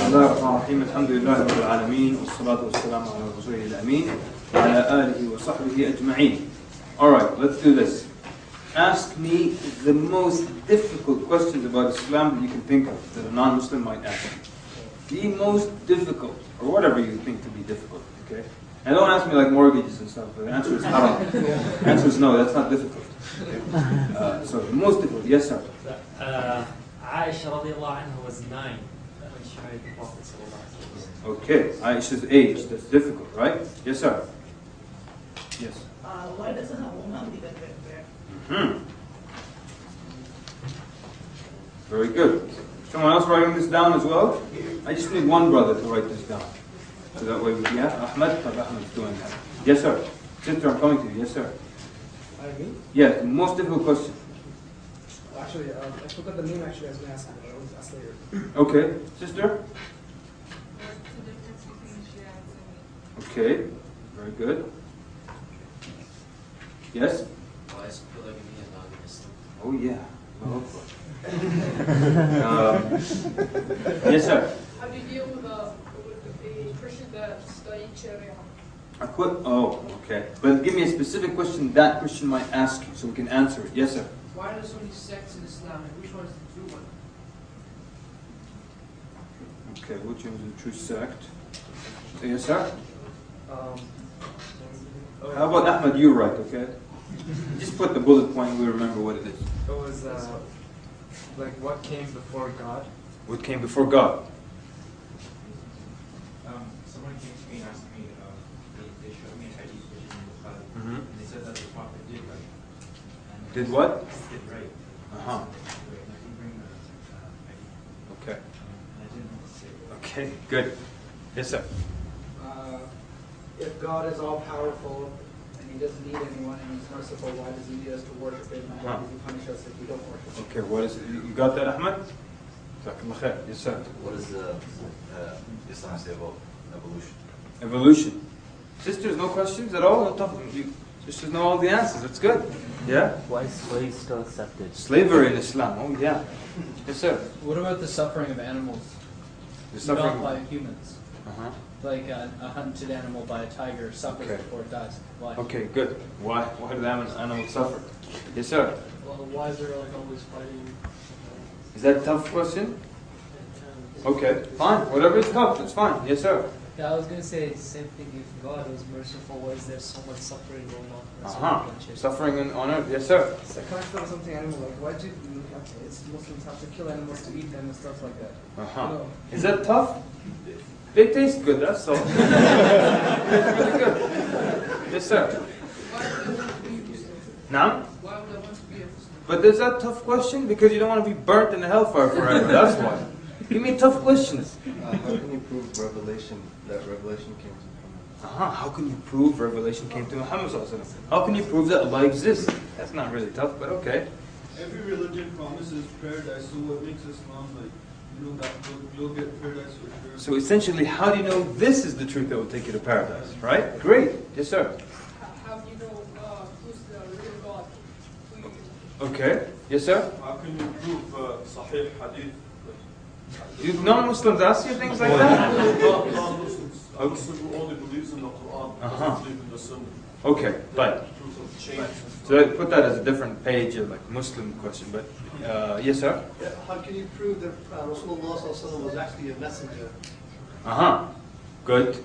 الله الرحمن الرحيم الحمد لله رب العالمين والصلاة والسلام على رسوله الأمين وعلى آله وصحبه أجمعين. Alright, let's do this. Ask me the most difficult questions about Islam that you can think of that a non-Muslim might ask. The most difficult, or whatever you think to be difficult, okay? And don't ask me like mortgages and stuff, but the answer is haram. The answer is no, that's not difficult. Okay? So the most difficult, yes sir? Aisha radiallahu anha was 9 when she married the Prophet sallallahu alaihi wasallam. Okay, Aisha's age, that's difficult, right? Yes sir? Yes. Why doesn't a woman leave it there? Very good. Someone else writing this down as well? I just need one brother to write this down. So that way, yeah, Ahmed, Ahmed's doing that. Yes sir. Sister, I'm coming to you. Yes sir. Me? Yes, the most difficult question. Actually, I forgot the name actually I was going to ask you, but I will ask later. Okay, sister? What's the difference between Shia and Sunni? Okay, very good. Yes? Why is polygamy a non-Muslim? Oh yeah. Well, yes sir. How do you deal with a Christian that studied Sharia? Oh, okay. But give me a specific question that Christian might ask you so we can answer it. Yes sir. Why are there so many sects in Islam, and which one is the true one? Okay, which one is the true sect? Yes sir. How about Ahmed, you write, okay? Just put the bullet point, we remember what it is. It was like what came before God. What came before God? Someone came to me and asked me, they showed me a hadith which is in Bukhari, and they said that the Prophet did right. And Did what? Did right. Uh-huh. Right. And I can bring the hadith. Okay. And I didn't know what to say. Okay, good. Yes sir. If God is all powerful and He doesn't need anyone and He's merciful, why does He need us to worship Him? And why does He punish us if we don't worship Him? Okay, what is it? You got that, Ahmed? Jazakallah khair. Yes sir. What does Islam say about evolution? Evolution. Sisters, no questions at all? No tough. Sisters know all the answers. That's good. Yeah? Why is slaves still accepted? Slavery in Islam. Oh yeah. Yes sir. What about the suffering of animals? The suffering. Not by humans. Uh-huh. Like a hunted animal by a tiger suffers Okay. before it dies. Why? Okay, good. Why? Why do the animals suffer? Yes sir. Well, why is there like always fighting? Is that a tough question? Okay, fine. Whatever is tough, it's fine. Yes sir. Yeah, I was going to say the same thing. If God was merciful, why is there so much suffering going on? Uh-huh. Suffering on earth. Yes sir. So can I start with something animal like why do Muslims have to kill animals to eat them and stuff like that? Uh-huh. No. Is that tough? They taste good, that's all. It's really good. Yes, sir. Why would I want to be a Muslim? Now? Why would I want to be a Muslim? But is that a tough question? Because you don't want to be burnt in the hellfire forever. That's why. Give me tough questions. How can you prove that revelation came to Muhammad? How can you prove revelation came to Muhammad? How can you prove that Allah exists? That's not really tough, but okay. Every religion promises paradise, so what makes Islam like, that you'll get paradise for sure? So essentially, how do you know this is the truth that will take you to paradise? Right? Great. Yes, sir. How do you know who's the real God? Okay. Yes, sir. How can you prove Sahih Hadith? Do non-Muslims ask you things like that? Non-Muslims. A Muslim who only believes in the Quran, doesn't believe in the Sunnah. Okay, right. So put that as a different page, like Muslim question. But yes, sir. Yeah, how can you prove that Rasulullah was actually a messenger? Good.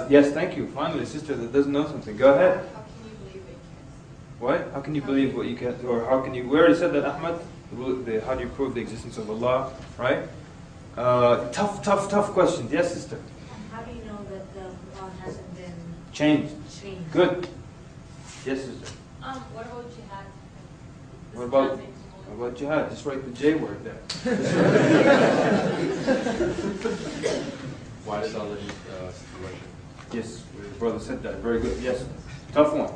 Yes, thank you. Finally, a sister that doesn't know something. Go ahead. How can you believe it? What? How can you believe what you can't? Or how can you? We already said that, Ahmad. How do you prove the existence of Allah? Right? Tough questions. Yes, sister. How do you know that the Quran hasn't been changed? Good. Yes, sister. What about jihad? What about jihad? Just write the J word there. Why does Allah need situation? Yes, your brother said that. Very good. Yes. Tough one.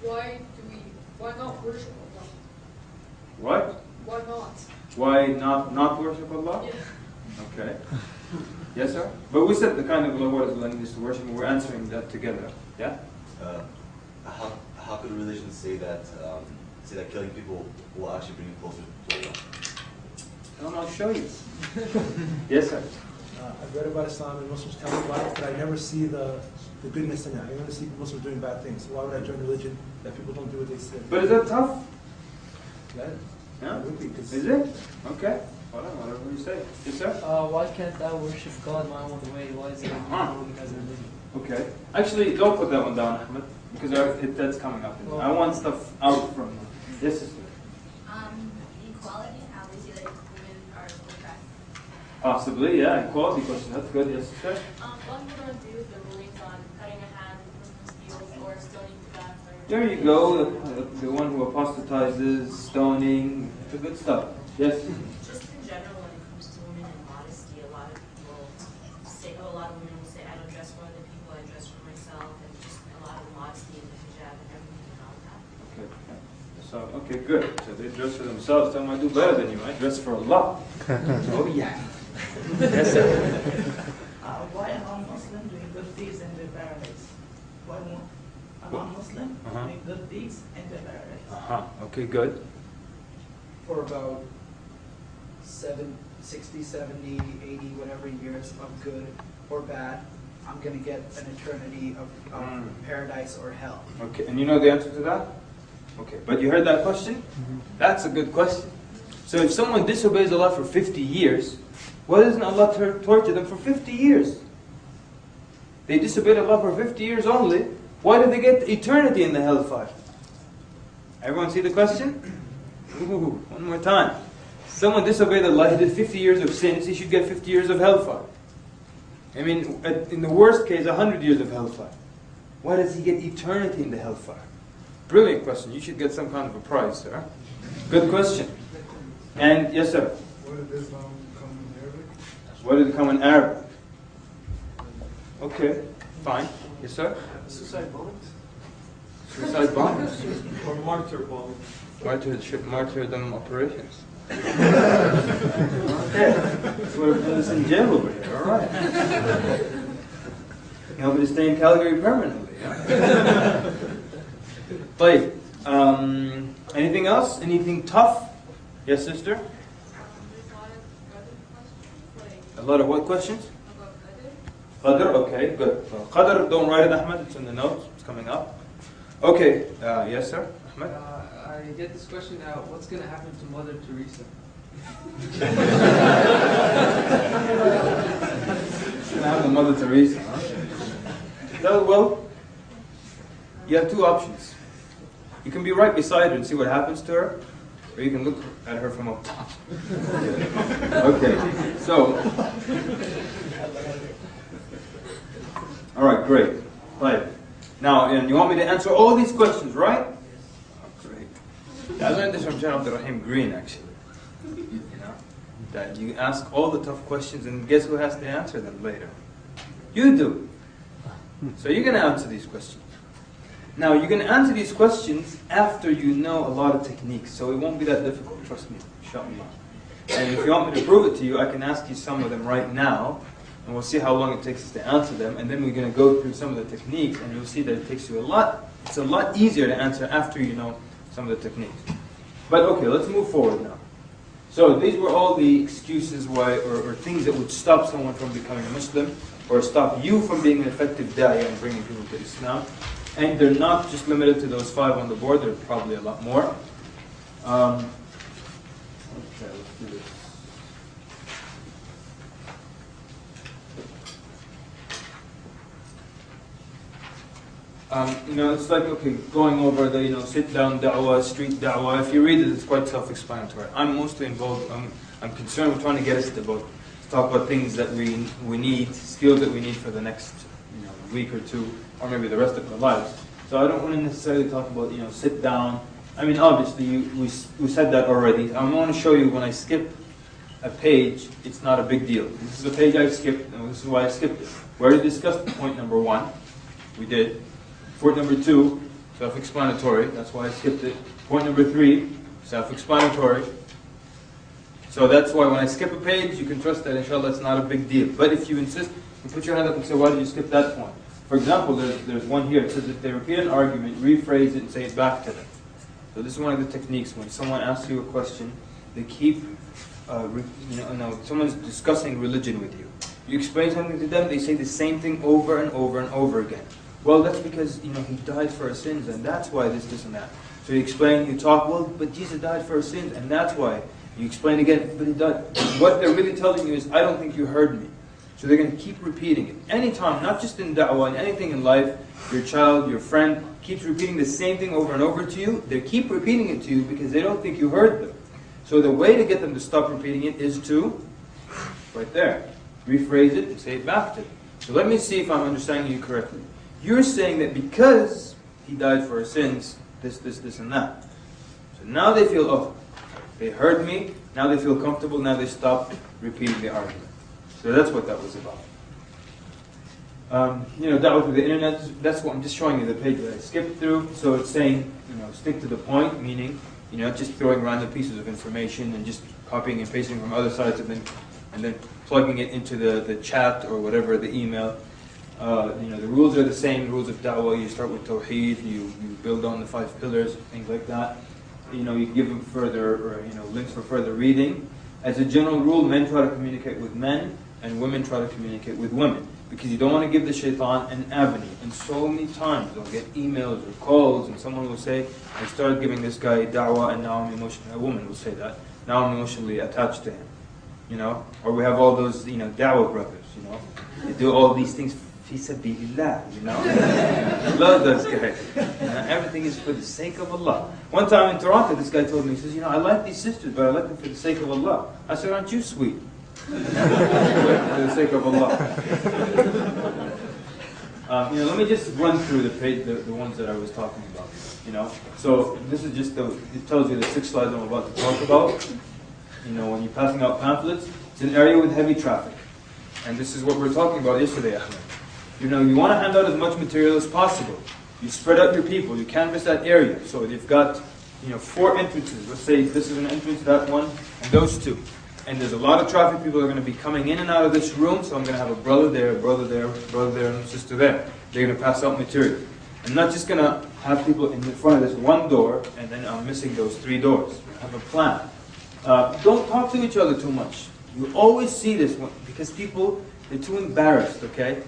Why not worship Allah? What? Why not? Why not worship Allah? Yeah. Okay. Yes, sir? But we said the kind of Allah is lending us to worship, and we're answering that together. Yeah? How could a religion say that killing people will actually bring you closer to Allah? Come, I'll show you. Yes, sir. I've read about Islam and Muslims tell me about it, but I never see the goodness in it. I never see Muslims doing bad things. So why would I join a religion that people don't do what they say? But is that tough? Yeah. Yeah? It would be, 'cause Is it? Okay. Hold on, whatever you say. Yes, sir? Why can't I worship God my own way? Why is it as a religion? Okay. Actually, don't put that one down, Ahmed, because that's coming up. I want stuff out from. Yes, sister. Equality, how we see that women are oppressed. Possibly, yeah. Equality question. That's good. Yes, sister. What would one do with the rulings on cutting a hand, steals, or stoning to death? There you go. The one who apostatizes, stoning, the good stuff. Yes. Just in general, when it comes to women and modesty, a lot of people say, a lot of women will say, I don't dress for other people, I dress for myself, and just a lot of modesty in the hijab and everything and all that. Okay. So, okay, good. So they dress for themselves. Tell them I do better than you. I dress for Allah. Oh, yeah. Yes, sir. Why a non-Muslim doing good deeds in their paradise? Why won't a non-Muslim doing good deeds in their paradise? Okay, good. For about 60, 70, 80, whatever years of good or bad, I'm going to get an eternity of paradise or hell. Okay, and you know the answer to that? Okay, but you heard that question? That's a good question. So if someone disobeys Allah for 50 years, why doesn't Allah torture them for 50 years? They disobeyed Allah for 50 years only. Why do they get eternity in the hellfire? Everyone see the question? Ooh, one more time. Someone disobeyed Allah, he did 50 years of sins, he should get 50 years of hellfire. I mean, in the worst case, 100 years of hellfire. Why does he get eternity in the hellfire? Brilliant question. You should get some kind of a prize, sir. Good question. And, yes, sir? Why did Islam come in Arabic? Why did it come in Arabic? Okay, fine. Yes, sir? Suicide bombings? Suicide bombers? Or martyr bombings? Martyrdom operations. Okay. We're in jail over here, alright. You want me to stay in Calgary permanently, yeah? Like, anything else? Anything tough? Yes, sister? A lot of what questions? Qadr, okay, good. Well, Qadr, don't write it, Ahmed. It's in the notes. It's coming up. Okay, yes, sir? Ahmed? I get this question now. What's going to happen to Mother Teresa? What's going to happen to Mother Teresa, huh? Well, you have two options. You can be right beside her and see what happens to her, or you can look at her from up top. Okay, so. All right, great. Right. Now, and you want me to answer all these questions, right? Oh, great. I learned this from John Abdul Rahim Green, actually. You know, that you ask all the tough questions, and guess who has to answer them later? You do. So you're going to answer these questions. Now, you're going to answer these questions after you know a lot of techniques, so it won't be that difficult, trust me, inshallah. And if you want me to prove it to you, I can ask you some of them right now, and we'll see how long it takes us to answer them, and then we're going to go through some of the techniques, and you'll see that it takes you it's a lot easier to answer after you know some of the techniques. But okay, let's move forward now. So these were all the excuses why, or things that would stop someone from becoming a Muslim, or stop you from being an effective da'iyah and bringing people to Islam. And they're not just limited to those 5 on the board, there are probably a lot more. Okay, let's do this. It's like, okay, going over the, sit-down da'wah, street da'wah. If you read it, it's quite self-explanatory. I'm mostly involved, I'm concerned with trying to get us to talk about things that we need, skills that we need for the next week or two, or maybe the rest of our lives. So I don't want to necessarily talk about, sit down. I mean, obviously, we said that already. I want to show you when I skip a page, it's not a big deal. This is a page I skipped, and this is why I skipped it. We already discussed point number 1. We did. Point number 2, self-explanatory. That's why I skipped it. Point number 3, self-explanatory. So that's why when I skip a page, you can trust that, inshallah, it's not a big deal. But if you insist, you put your hand up and say, why did you skip that point? For example, there's one here. It says if they repeat an argument, rephrase it and say it back to them. So this is one of the techniques. When someone asks you a question, they keep someone's discussing religion with you. You explain something to them, they say the same thing over and over and over again. Well, that's because, he died for our sins, and that's why this, and that. So you explain, you talk, well, but Jesus died for our sins, and that's why. You explain again, but he died. What they're really telling you is, I don't think you heard me. So they're going to keep repeating it. Anytime, not just in da'wah, in anything in life, your child, your friend, keeps repeating the same thing over and over to you, they keep repeating it to you because they don't think you heard them. So the way to get them to stop repeating it is to, right there, rephrase it and say it back to them. So let me see if I'm understanding you correctly. You're saying that because he died for our sins, this, and that. So now they feel, oh, they heard me, now they feel comfortable, now they stop repeating the argument. So that's what that was about. Da'wah through the internet, that's what I'm just showing you the page that I skipped through. So it's saying, stick to the point, meaning, just throwing random pieces of information and just copying and pasting from other sites and then plugging it into the chat or whatever, the email. The rules are the same, rules of da'wah. You start with tawheed, you build on the 5 pillars, things like that. You give them further, links for further reading. As a general rule, men try to communicate with men, and women try to communicate with women. Because you don't want to give the shaitan an avenue. And so many times they'll get emails or calls, and someone will say, I started giving this guy da'wah, and now I'm emotionally, a woman will say that, now I'm emotionally attached to him. Or we have all those, da'wah brothers, They do all these things fi sabilillah, I love those guys. Everything is for the sake of Allah. One time in Toronto, this guy told me, he says, I like these sisters, but I like them for the sake of Allah. I said, aren't you sweet? For the sake of Allah. Let me just run through the ones that I was talking about. So this is just it tells you the 6 slides I'm about to talk about. When you're passing out pamphlets, it's an area with heavy traffic. And this is what we were talking about yesterday, Ahmed. You want to hand out as much material as possible. You spread out your people, you canvass that area. So you've got 4 entrances. Let's say this is an entrance, that one, and those 2. And there's a lot of traffic, people are going to be coming in and out of this room, so I'm going to have a brother there, brother there, brother there, and a sister there. They're going to pass out material. I'm not just going to have people in front of this one door, and then I'm missing those 3 doors. I have a plan. Don't talk to each other too much. You always see this because people, they're too embarrassed, okay?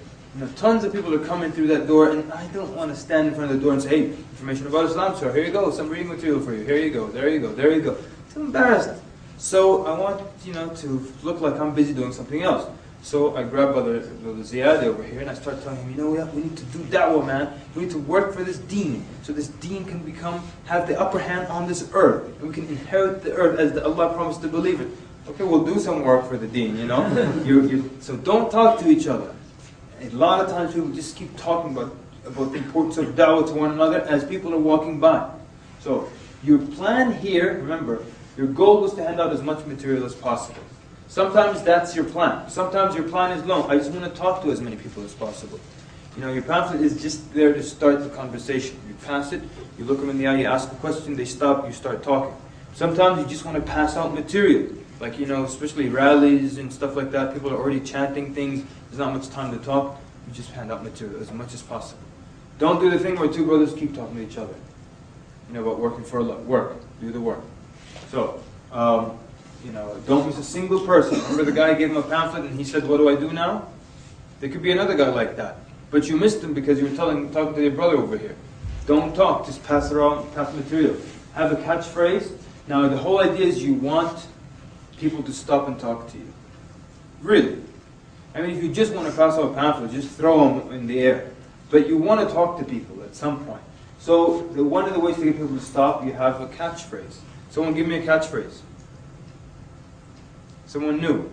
Tons of people are coming through that door, and I don't want to stand in front of the door and say, hey, information about Islam, sir, here you go, some reading material for you, here you go, there you go, there you go. Too embarrassed. So I want, to look like I'm busy doing something else. So I grab Brother Ziyad over here, and I start telling him, we need to do da'wah, man. We need to work for this deen, so this deen can have the upper hand on this earth, and we can inherit the earth as Allah promised to believe it. Okay, we'll do some work for the deen, So don't talk to each other. A lot of times people just keep talking about the importance of da'wah to one another as people are walking by. So your plan here, remember, your goal was to hand out as much material as possible. Sometimes that's your plan. Sometimes your plan is long. I just want to talk to as many people as possible. Your pamphlet is just there to start the conversation. You pass it, you look them in the eye, you ask a question, they stop, you start talking. Sometimes you just want to pass out material. Like, especially rallies and stuff like that. People are already chanting things. There's not much time to talk. You just hand out material as much as possible. Don't do the thing where 2 brothers keep talking to each other. About working for Allah. Work. Do the work. So, don't miss a single person. Remember the guy gave him a pamphlet and he said, what do I do now? There could be another guy like that. But you missed him because you were talking to your brother over here. Don't talk. Just pass around, pass material. Have a catchphrase. Now, the whole idea is you want people to stop and talk to you. Really. If you just want to pass out a pamphlet, just throw them in the air. But you want to talk to people at some point. So one of the ways to get people to stop, you have a catchphrase. Someone give me a catchphrase. Someone new.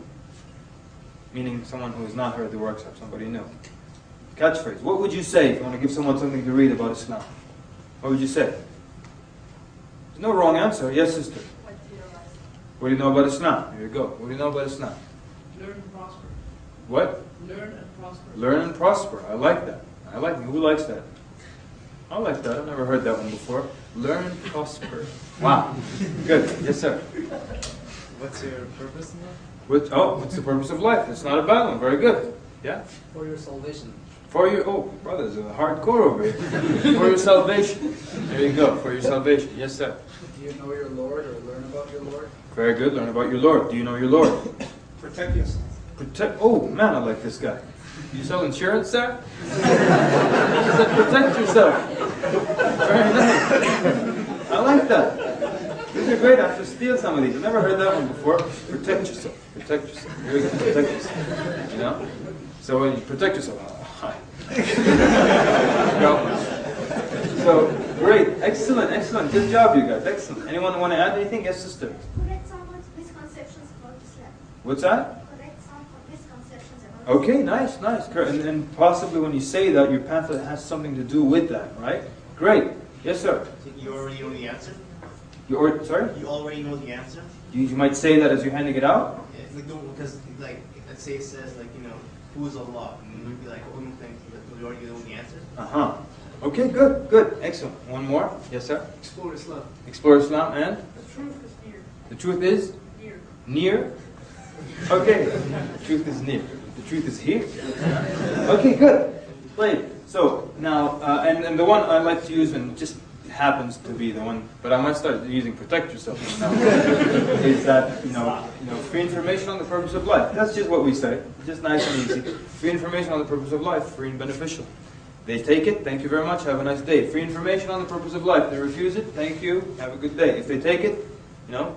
Meaning someone who has not heard the workshop, somebody new. Catchphrase. What would you say if you want to give someone something to read about Islam? What would you say? There's no wrong answer. Yes, sister. What do you know about Islam? Here you go. What do you know about Islam? Learn and prosper. What? Learn and prosper. Learn and prosper. I like that. I like it. Who likes that? I like that. I've never heard that one before. Learn and prosper. Wow. Good. Yes, sir. What's your purpose in life? What's the purpose of life? It's not a bad one. Very good. Yeah? For your salvation. For your, oh, brothers are hardcore over here. For your salvation. There you go, for your salvation. Yes, sir. Do you know your Lord or learn about your Lord? Very good, learn about your Lord. Do you know your Lord? Protect yourself. Protect, oh man, I like this guy. You sell insurance, sir? He said, protect yourself. Very nice. I like that. These are great. I have to steal some of these. I've never heard that one before. Protect yourself. Protect yourself. Here we go. Protect yourself. You know? So when you protect yourself, hi. So great. Excellent. Excellent. Good job, you guys. Excellent. Anyone want to add anything? Yes, sister. Correct someone's misconceptions about Islam. What's that? Correct some misconceptions about Okay, nice, nice. And possibly when you say that, your pamphlet has something to do with that, right? Great. Yes, sir. So you already know the answer? Sorry? You already know the answer? You might say that as you're handing it out? Yeah, because, like, let's say it says, like, you know, who is Allah? And you'd be like, oh, you think you already know the answer? Uh-huh. Okay, good, good. Excellent. One more. Yes, sir? Explore Islam. Explore Islam and? The truth is near. The truth is? Near. Near? Okay. The truth is near. The truth is here. Okay, good. Great. So, now, and the one I like to use, and just happens to be the one, but I might start using protect yourself now, is that, you know, free information on the purpose of life. That's just what we say. Just nice and easy. Free information on the purpose of life, free and beneficial. They take it, thank you very much, have a nice day. Free information on the purpose of life. They refuse it, thank you, have a good day. If they take it, and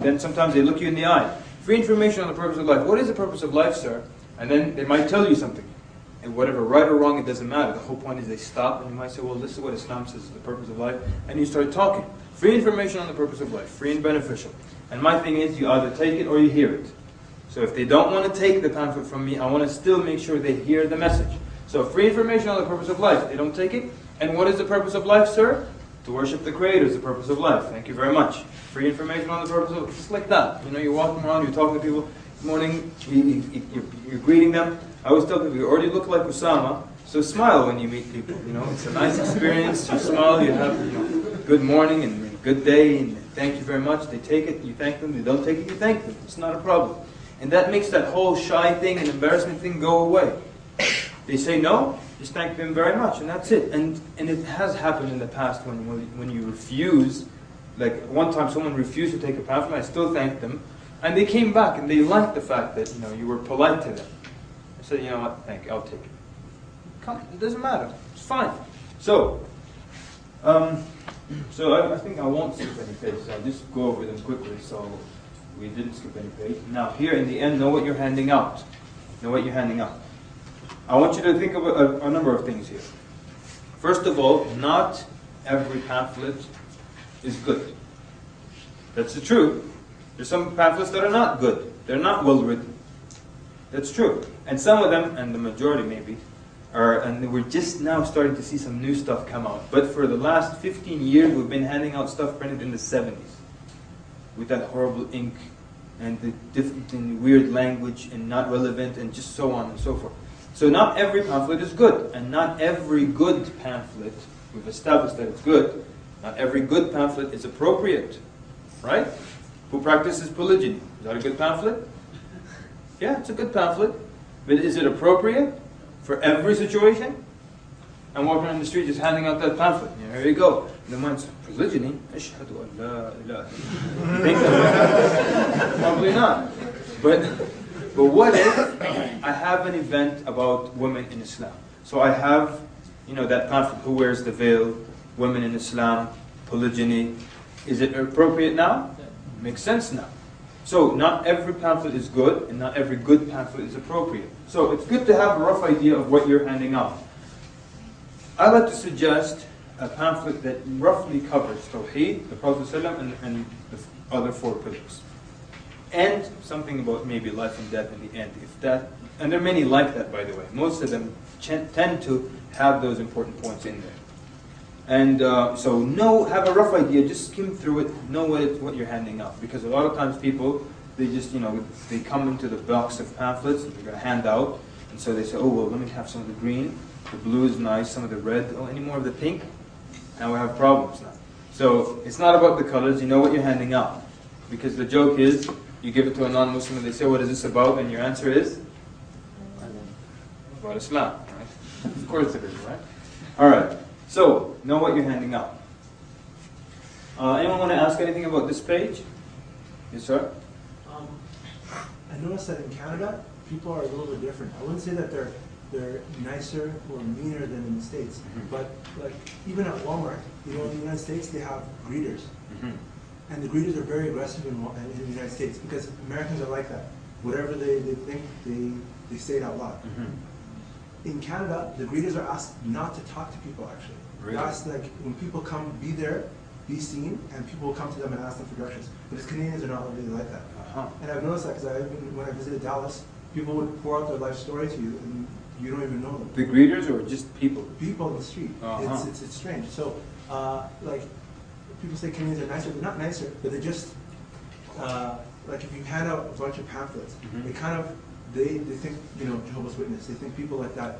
then sometimes they look you in the eye. Free information on the purpose of life. What is the purpose of life, sir? And then they might tell you something. And whatever, right or wrong, it doesn't matter. The whole point is they stop and you might say, well, this is what Islam says is the purpose of life. And you start talking. Free information on the purpose of life. Free and beneficial. And my thing is, you either take it or you hear it. So if they don't want to take the pamphlet from me, I want to still make sure they hear the message. So free information on the purpose of life. They don't take it. And what is the purpose of life, sir? To worship the Creator is the purpose of life. Thank you very much. Free information on the purpose of life. Just like that. You know, you're walking around, you're talking to people. Good morning. You're greeting them. I always tell people, you already look like Osama, so smile when you meet people. You know, it's a nice experience. You smile, you have, good morning and good day, and thank you very much. They take it, you thank them. They don't take it, you thank them. It's not a problem. And that makes that whole shy thing and embarrassment thing go away. They say no, just thank them very much, and that's it. And it has happened in the past when you refuse. Like one time someone refused to take a pamphlet, I still thanked them, and they came back and they liked the fact that you were polite to them. I said, you know what, thank you, I'll take it. Come, it doesn't matter, it's fine. So, I think I won't skip any pages. I'll just go over them quickly so we didn't skip any page. Now, here in the end, know what you're handing out. Know what you're handing out. I want you to think of a number of things here. First of all, not every pamphlet is good. That's the truth. There's some pamphlets that are not good. They're not well written. That's true. And some of them, and the majority maybe, and we're just now starting to see some new stuff come out. But for the last 15 years, we've been handing out stuff printed in the 70s. With that horrible ink, and the different and weird language, and not relevant, and just so on and so forth. So not every pamphlet is good, and not every good pamphlet, we've established that it's good, not every good pamphlet is appropriate. Right? Who practices polygyny? Is that a good pamphlet? Yeah, it's a good pamphlet. But is it appropriate for every situation? I'm walking on the street just handing out that pamphlet. Yeah, here you go. And the man says, polygyny? Ashhadu an la ilaha. Think of it. Probably not. But what if I have an event about women in Islam? So I have, that pamphlet, who wears the veil, women in Islam, polygyny. Is it appropriate now? Makes sense now. So not every pamphlet is good, and not every good pamphlet is appropriate. So it's good to have a rough idea of what you're handing out. I like to suggest a pamphlet that roughly covers Tawheed, the Prophet ﷺ, and the other 4 pillars. And something about maybe life and death in the end. And there are many like that, by the way. Most of them tend to have those important points in there. And so have a rough idea, just skim through it, know what you're handing out. Because a lot of times people, they just, they come into the box of pamphlets that they're going to hand out. And so they say, oh, well, let me have some of the green. The blue is nice, some of the red. Oh, any more of the pink? Now we have problems now. So it's not about the colors, you know what you're handing out. Because the joke is, you give it to a non-Muslim and they say, what is this about? And your answer is? about Islam, right? Of course it is, right? All right. So, know what you're handing out. Anyone want to ask anything about this page? Yes, sir? I noticed that in Canada, people are a little bit different. I wouldn't say that they're nicer or meaner than in the States, but like even at Walmart, you know, in the United States, they have greeters. And the greeters are very aggressive in the United States because Americans are like that. Whatever they think, they say it out loud. In Canada, the greeters are asked not to talk to people, actually. Really? They're asked, like, when people come, be there, be seen, and people will come to them and ask them for directions. But as Canadians are not really like that. And I've noticed that because when I visited Dallas, people would pour out their life story to you, and you don't even know them. The greeters or just people? People on the street. It's strange. So, like, people say Canadians are nicer. They're not nicer, but they're just, like if you hand out a bunch of pamphlets, they kind of, they think, you know, Jehovah's Witness. They think people like that.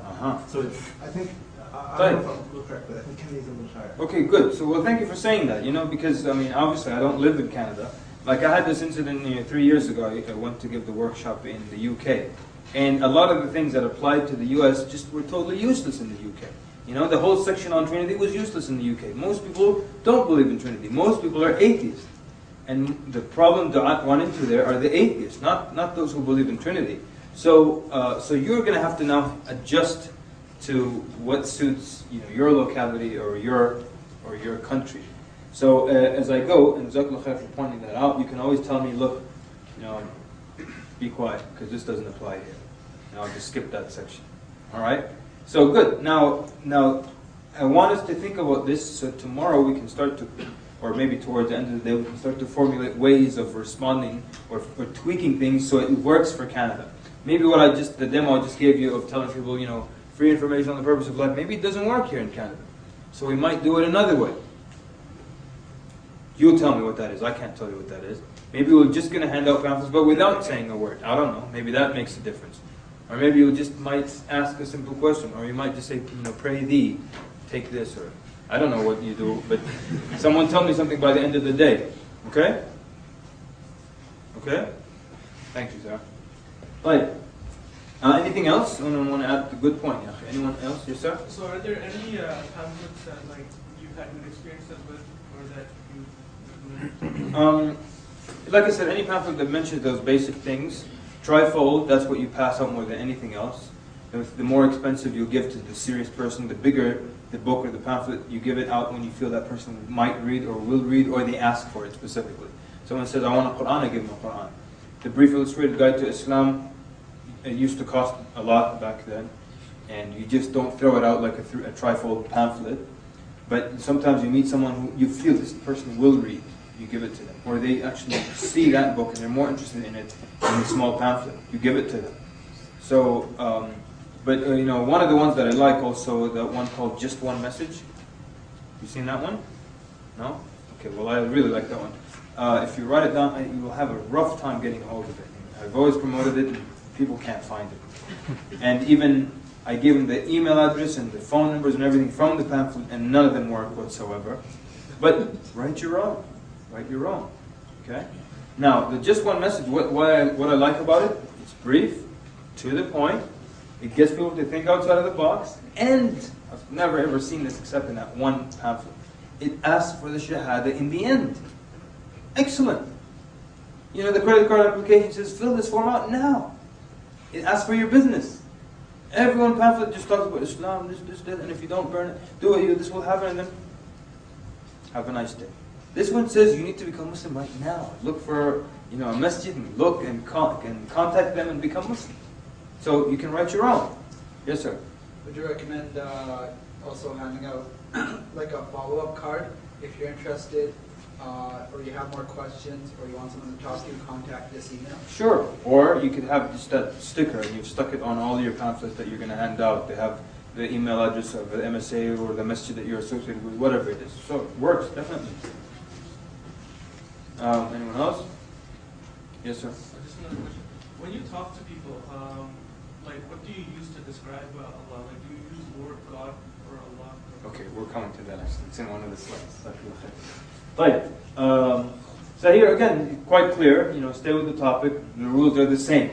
So I think, I don't know if I'm correct, but I think Canadians are a little higher. Okay, good. So, well, thank you for saying that, you know, because, I mean, obviously I don't live in Canada. Like, I had this incident 3 years ago. I went to give the workshop in the UK. And a lot of the things that applied to the US just were totally useless in the UK. You know, the whole section on Trinity was useless in the UK. Most people don't believe in Trinity. Most people are atheists. And the problem to run into there are the atheists, not those who believe in Trinity. So, so you're going to have to now adjust to what suits, you know, your locality or your country. So as I go, and Jazakallah khair for pointing that out, you can always tell me, look, you know, be quiet, because this doesn't apply here. And I'll just skip that section. All right? So good. Now, I want us to think about this, so tomorrow we can start to, or maybe towards the end of the day, we can start to formulate ways of responding or tweaking things so it works for Canada. Maybe the demo I just gave you of telling people, you know, free information on the purpose of life, maybe it doesn't work here in Canada. So we might do it another way. You'll tell me what that is. I can't tell you what that is. Maybe we're just going to hand out pamphlets, but without saying a word. I don't know. Maybe that makes a difference. Or maybe you just might ask a simple question. Or you might just say, you know, pray thee, take this. Or I don't know what you do, but someone tell me something by the end of the day. Okay? Okay? Thank you, sir. Right. Anything else? Anyone want to add a good point? Anyone else? Yes, sir? So are there any pamphlets that like you've had good experiences with, or that you like I said, any pamphlet that mentions those basic things, trifold, that's what you pass out more than anything else. The more expensive you give to the serious person, the bigger the book or the pamphlet, you give it out when you feel that person might read or will read, or they ask for it specifically. Someone says, I want a Quran, I give them a Quran. The Brief Illustrated Guide to Islam, it used to cost a lot back then, and you just don't throw it out like a trifold pamphlet. But sometimes you meet someone who you feel this person will read, you give it to them. Or they actually see that book and they're more interested in it than the small pamphlet, you give it to them. So, you know, one of the ones that I like also, that one called Just One Message. You seen that one? No? Okay, well I really like that one. If you write it down, you will have a rough time getting a hold of it. I've always promoted it and people can't find it. And even I gave them the email address and the phone numbers and everything from the pamphlet, and none of them work whatsoever. But write your own. Write your own. Okay? Now, the Just One Message, what I like about it, it's brief, to the point, it gets people to think outside of the box, and I've never ever seen this except in that one pamphlet. It asks for the Shahada in the end. Excellent. You know, the credit card application says, fill this form out now. It asks for your business. Every pamphlet just talks about Islam, this, and if you don't burn it, do it, this will happen, and then have a nice day. This one says you need to become Muslim right now. Look for, you know, a masjid and look and contact them and become Muslim. So you can write your own. Yes, sir. Would you recommend also handing out like a follow-up card if you're interested, or you have more questions, or you want someone to talk to you? Contact this email. Sure. Or you could have just that sticker and you've stuck it on all your pamphlets that you're going to hand out. They have the email address of the MSA or the masjid that you're associated with, whatever it is. So it works, definitely. Anyone else? Yes, sir. Just another question. When you talk to people, like what do you use to describe Allah? Like do you use the word God or Allah? Okay, we're coming to that actually. It's in one of the slides. Right. So here again, quite clear. You know, stay with the topic. The rules are the same.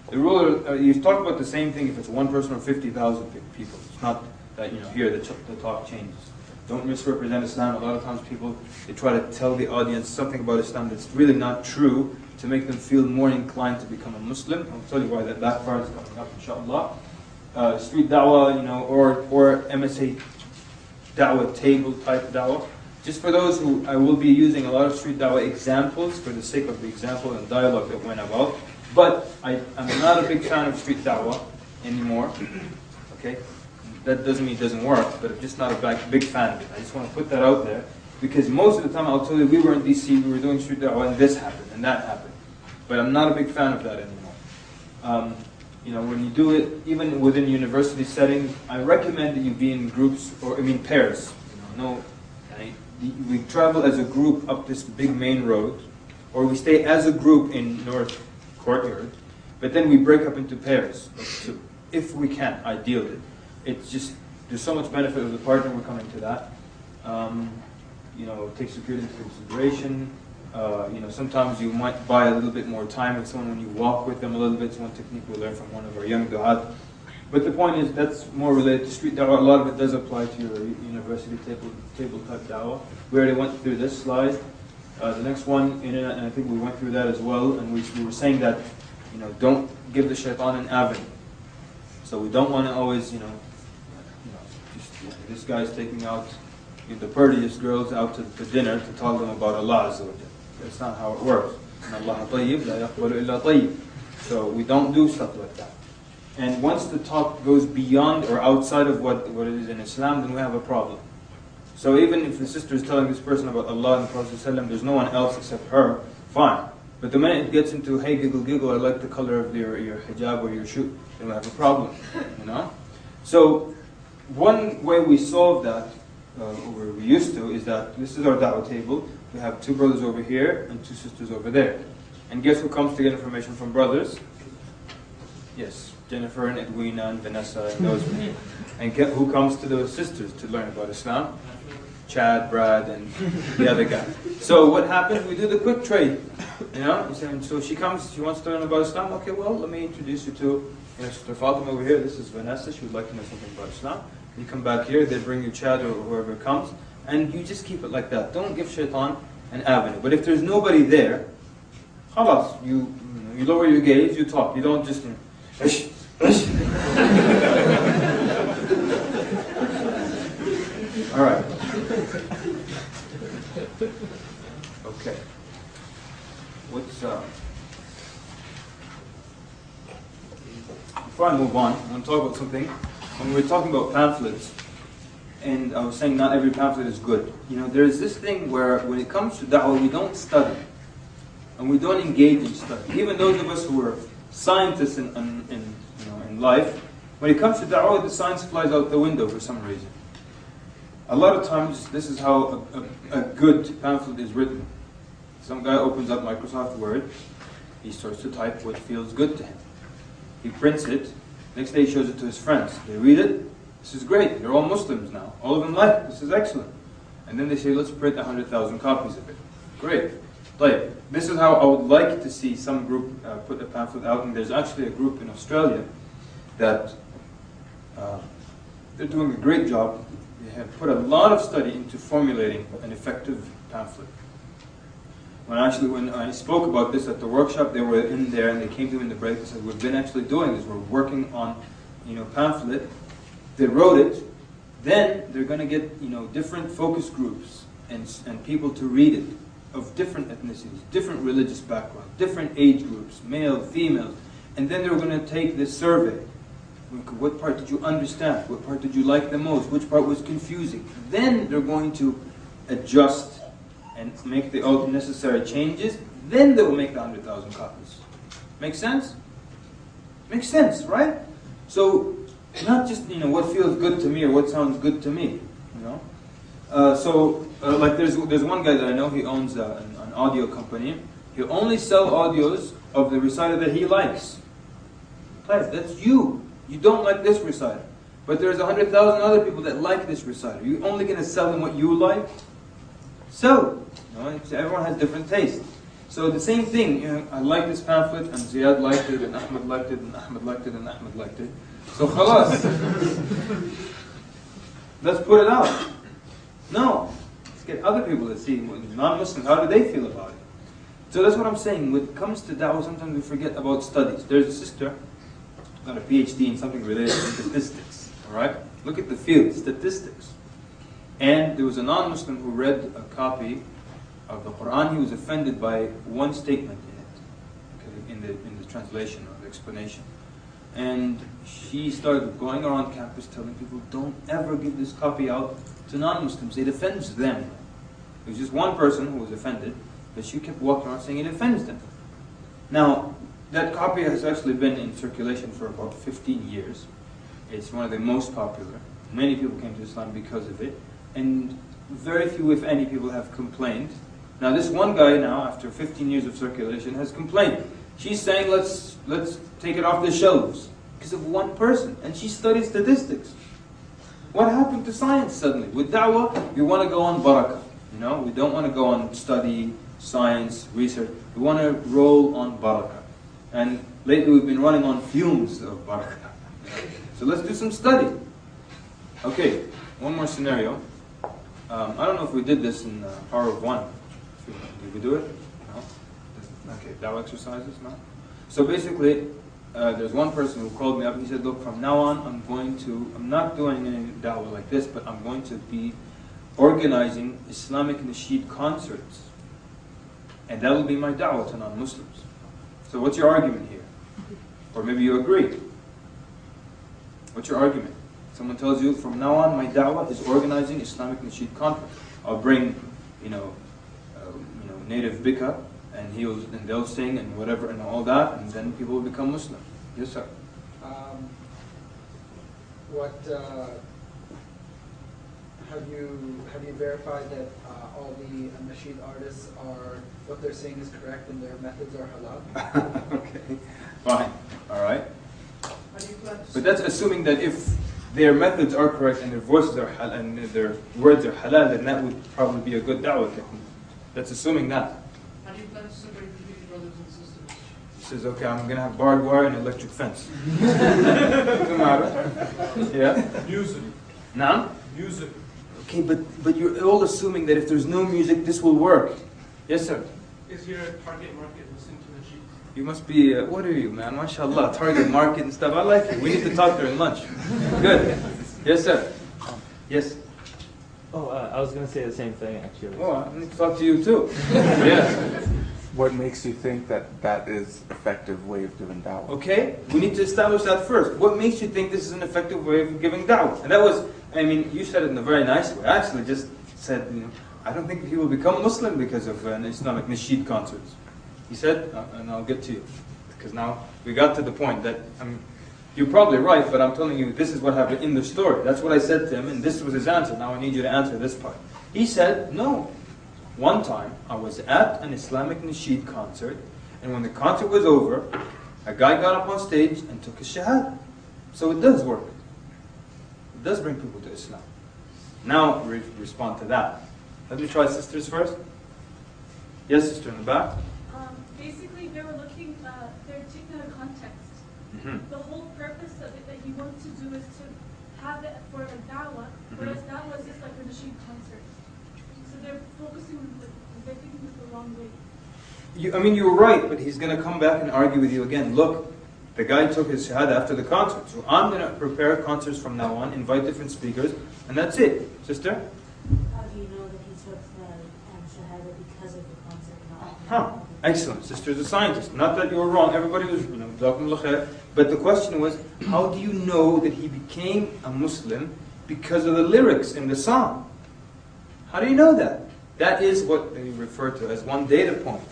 The rule, you talk about the same thing if it's one person or 50,000 people. It's not that, here the talk changes. Don't misrepresent Islam. A lot of times people, they try to tell the audience something about Islam that's really not true to make them feel more inclined to become a Muslim. I'll tell you why that part is coming up, inshallah. Street da'wah, or MSA da'wah table type da'wah. Just for those who, I will be using a lot of street da'wah examples for the sake of the example and dialogue that went about. But I'm not a big fan of street da'wah anymore. Okay? That doesn't mean it doesn't work, but I'm just not a big fan of it. I just want to put that out there. Because most of the time, I'll tell you, we were in DC, we were doing street da'wah, and this happened, and that happened. But I'm not a big fan of that anymore. When you do it, even within university settings, I recommend that you be in groups, pairs. We travel as a group up this big main road, or we stay as a group in North Courtyard, but then we break up into pairs of two, if we can, ideally. It's just, there's so much benefit of the partner, we're coming to that. Take security into consideration. Sometimes you might buy a little bit more time with someone when you walk with them a little bit. It's one technique we learned from one of our young du'at. But the point is, that's more related to street da'wah. A lot of it does apply to your university table type da'wah. We already went through this slide. The next one, and I think we went through that as well, and we were saying that, don't give the shaitan an avenue. So we don't want to always, this guy's taking out the prettiest girls out to dinner to tell them about Allah Azza wa Jalla. That's not how it works. So we don't do stuff like that. And once the talk goes beyond or outside of what it is in Islam, then we have a problem. So even if the sister is telling this person about Allah and the Prophet ﷺ, there's no one else except her, fine. But the minute it gets into, hey, giggle, I like the color of your hijab or your shoe, then we have a problem, So one way we solve that, or we used to, is that this is our da'wah table. We have two brothers over here and two sisters over there. And guess who comes to get information from brothers? Yes, Jennifer and Edwina and Vanessa and those people. And who comes to those sisters to learn about Islam? Chad, Brad, and the other guy. So what happens? We do the quick trade. So she comes, she wants to learn about Islam. Okay, well, let me introduce you to Sister Fatima over here. This is Vanessa. She would like to know something about Islam. You come back here, they bring you Chad or whoever comes, and you just keep it like that. Don't give shaitan an avenue. But if there's nobody there, khalas, you lower your gaze, you talk. You don't just, All right. Okay. Before I move on, I want to talk about something. When we were talking about pamphlets, and I was saying not every pamphlet is good. There's this thing where when it comes to da'wah, we don't study. And we don't engage in study. Even those of us who are scientists in life, when it comes to da'wah, the science flies out the window for some reason. A lot of times, this is how a good pamphlet is written. Some guy opens up Microsoft Word, he starts to type what feels good to him. He prints it, next day he shows it to his friends. They read it, this is great, they're all Muslims now. All of them like it, this is excellent. And then they say, let's print 100,000 copies of it. Great. Like, this is how I would like to see some group put a pamphlet out, and there's actually a group in Australia that they're doing a great job. They have put a lot of study into formulating an effective pamphlet. When I spoke about this at the workshop, they were in there and they came to me in the break and said, we've been actually doing this. We're working on, pamphlet. They wrote it. Then they're going to get, different focus groups and people to read it of different ethnicities, different religious backgrounds, different age groups, male, female. And then they're going to take this survey. What part did you understand? What part did you like the most? Which part was confusing? Then they're going to adjust and make the necessary changes. Then they will make the 100,000 copies. Make sense? Makes sense, right? So, not just what feels good to me or what sounds good to me. Like there's one guy that I know. He owns an audio company. He'll only sell audios of the reciter that he likes. That's you. You don't like this reciter. But there's 100,000 other people that like this reciter. You're only going to sell them what you like? So, everyone has different tastes. So the same thing, you know, I like this pamphlet, and Ziyad liked it, and Ahmed liked it, and Ahmed liked it, and Ahmed liked it. So khalas. Let's put it out. No. Let's get other people to see, non-Muslims, how do they feel about it? So that's what I'm saying. When it comes to da'wah, sometimes we forget about studies. There's a sister, got a PhD in something related to statistics. Alright? Look at the field, statistics. And there was a non-Muslim who read a copy of the Quran. He was offended by one statement in it, okay, in the translation or the explanation. And she started going around campus telling people, don't ever give this copy out to non-Muslims. It offends them. It was just one person who was offended, but she kept walking around saying it offends them. Now, that copy has actually been in circulation for about 15 years. It's one of the most popular. Many people came to Islam because of it. And very few, if any, people have complained. Now this one guy now, after 15 years of circulation, has complained. She's saying, let's take it off the shelves because of one person. And she studies statistics. What happened to science suddenly? With da'wah, we want to go on barakah. You know, we don't want to go on study, science, research. We want to roll on barakah. And lately we've been running on fumes of barakah. So let's do some study. Okay, one more scenario. I don't know if we did this in Power of One. Did we do it? No? Okay, da'wah exercises? No? So basically, there's one person who called me up and he said, look, from now on I'm not doing any da'wah like this, but I'm going to be organizing Islamic nasheed concerts. And that will be my da'wah to non-Muslims. So what's your argument here? Or maybe you agree. What's your argument? Someone tells you, from now on, my da'wah is organizing Islamic nasheed conference. I'll bring, native bika, and they'll sing and whatever and all that, and then people will become Muslim. Yes, sir. Have you verified that all the nasheed artists what they're saying is correct and their methods are halal? Okay, fine, all right. But that's assuming that if their methods are correct and their voices are halal and their words are halal, then that would probably be a good da'wah technique. That's assuming that. How do you plan to separate between brothers and sisters? He says, okay, I'm going to have barbed wire and electric fence. Doesn't matter. Yeah? Music. Now? Music. Okay, but you're all assuming that if there's no music, this will work. Yes, sir? Is your target market listening to the sheep? You must be, what are you, man? MashaAllah, target market and stuff. I like it. We need to talk during lunch. Good. Yes, sir? Yes? Oh, I was going to say the same thing, actually. Oh, I need to talk to you too. Yes. What makes you think that that is an effective way of giving da'wah? Okay, we need to establish that first. What makes you think this is an effective way of giving da'wah? And that was, you said it in a very nice way. I actually just said, I don't think he will become Muslim because of an Islamic nasheed concerts. He said, and I'll get to you, because now we got to the point that, you're probably right, but I'm telling you, this is what happened in the story. That's what I said to him, and this was his answer. Now I need you to answer this part. He said, no. One time, I was at an Islamic nasheed concert, and when the concert was over, a guy got up on stage and took a Shahada. So it does work. It does bring people to Islam. Now, respond to that. Let me try sisters first. Yes, sister in the back. Basically, they were looking, they're taking out of context. The whole purpose of it that he wanted to do is to have it for a da'wah, whereas da'wah is just like a nasheed concert. So they're focusing, they're thinking this the wrong way. You're right, but he's going to come back and argue with you again. Look, the guy took his Shahada after the concert, so I'm going to prepare concerts from now on, invite different speakers, and that's it. Sister? How do you know that he took the Shahada because of the concert? Huh. Excellent. Sister's a scientist. Not that you were wrong. Everybody was, but the question was, how do you know that he became a Muslim because of the lyrics in the song? How do you know that? That is what they refer to as one data point.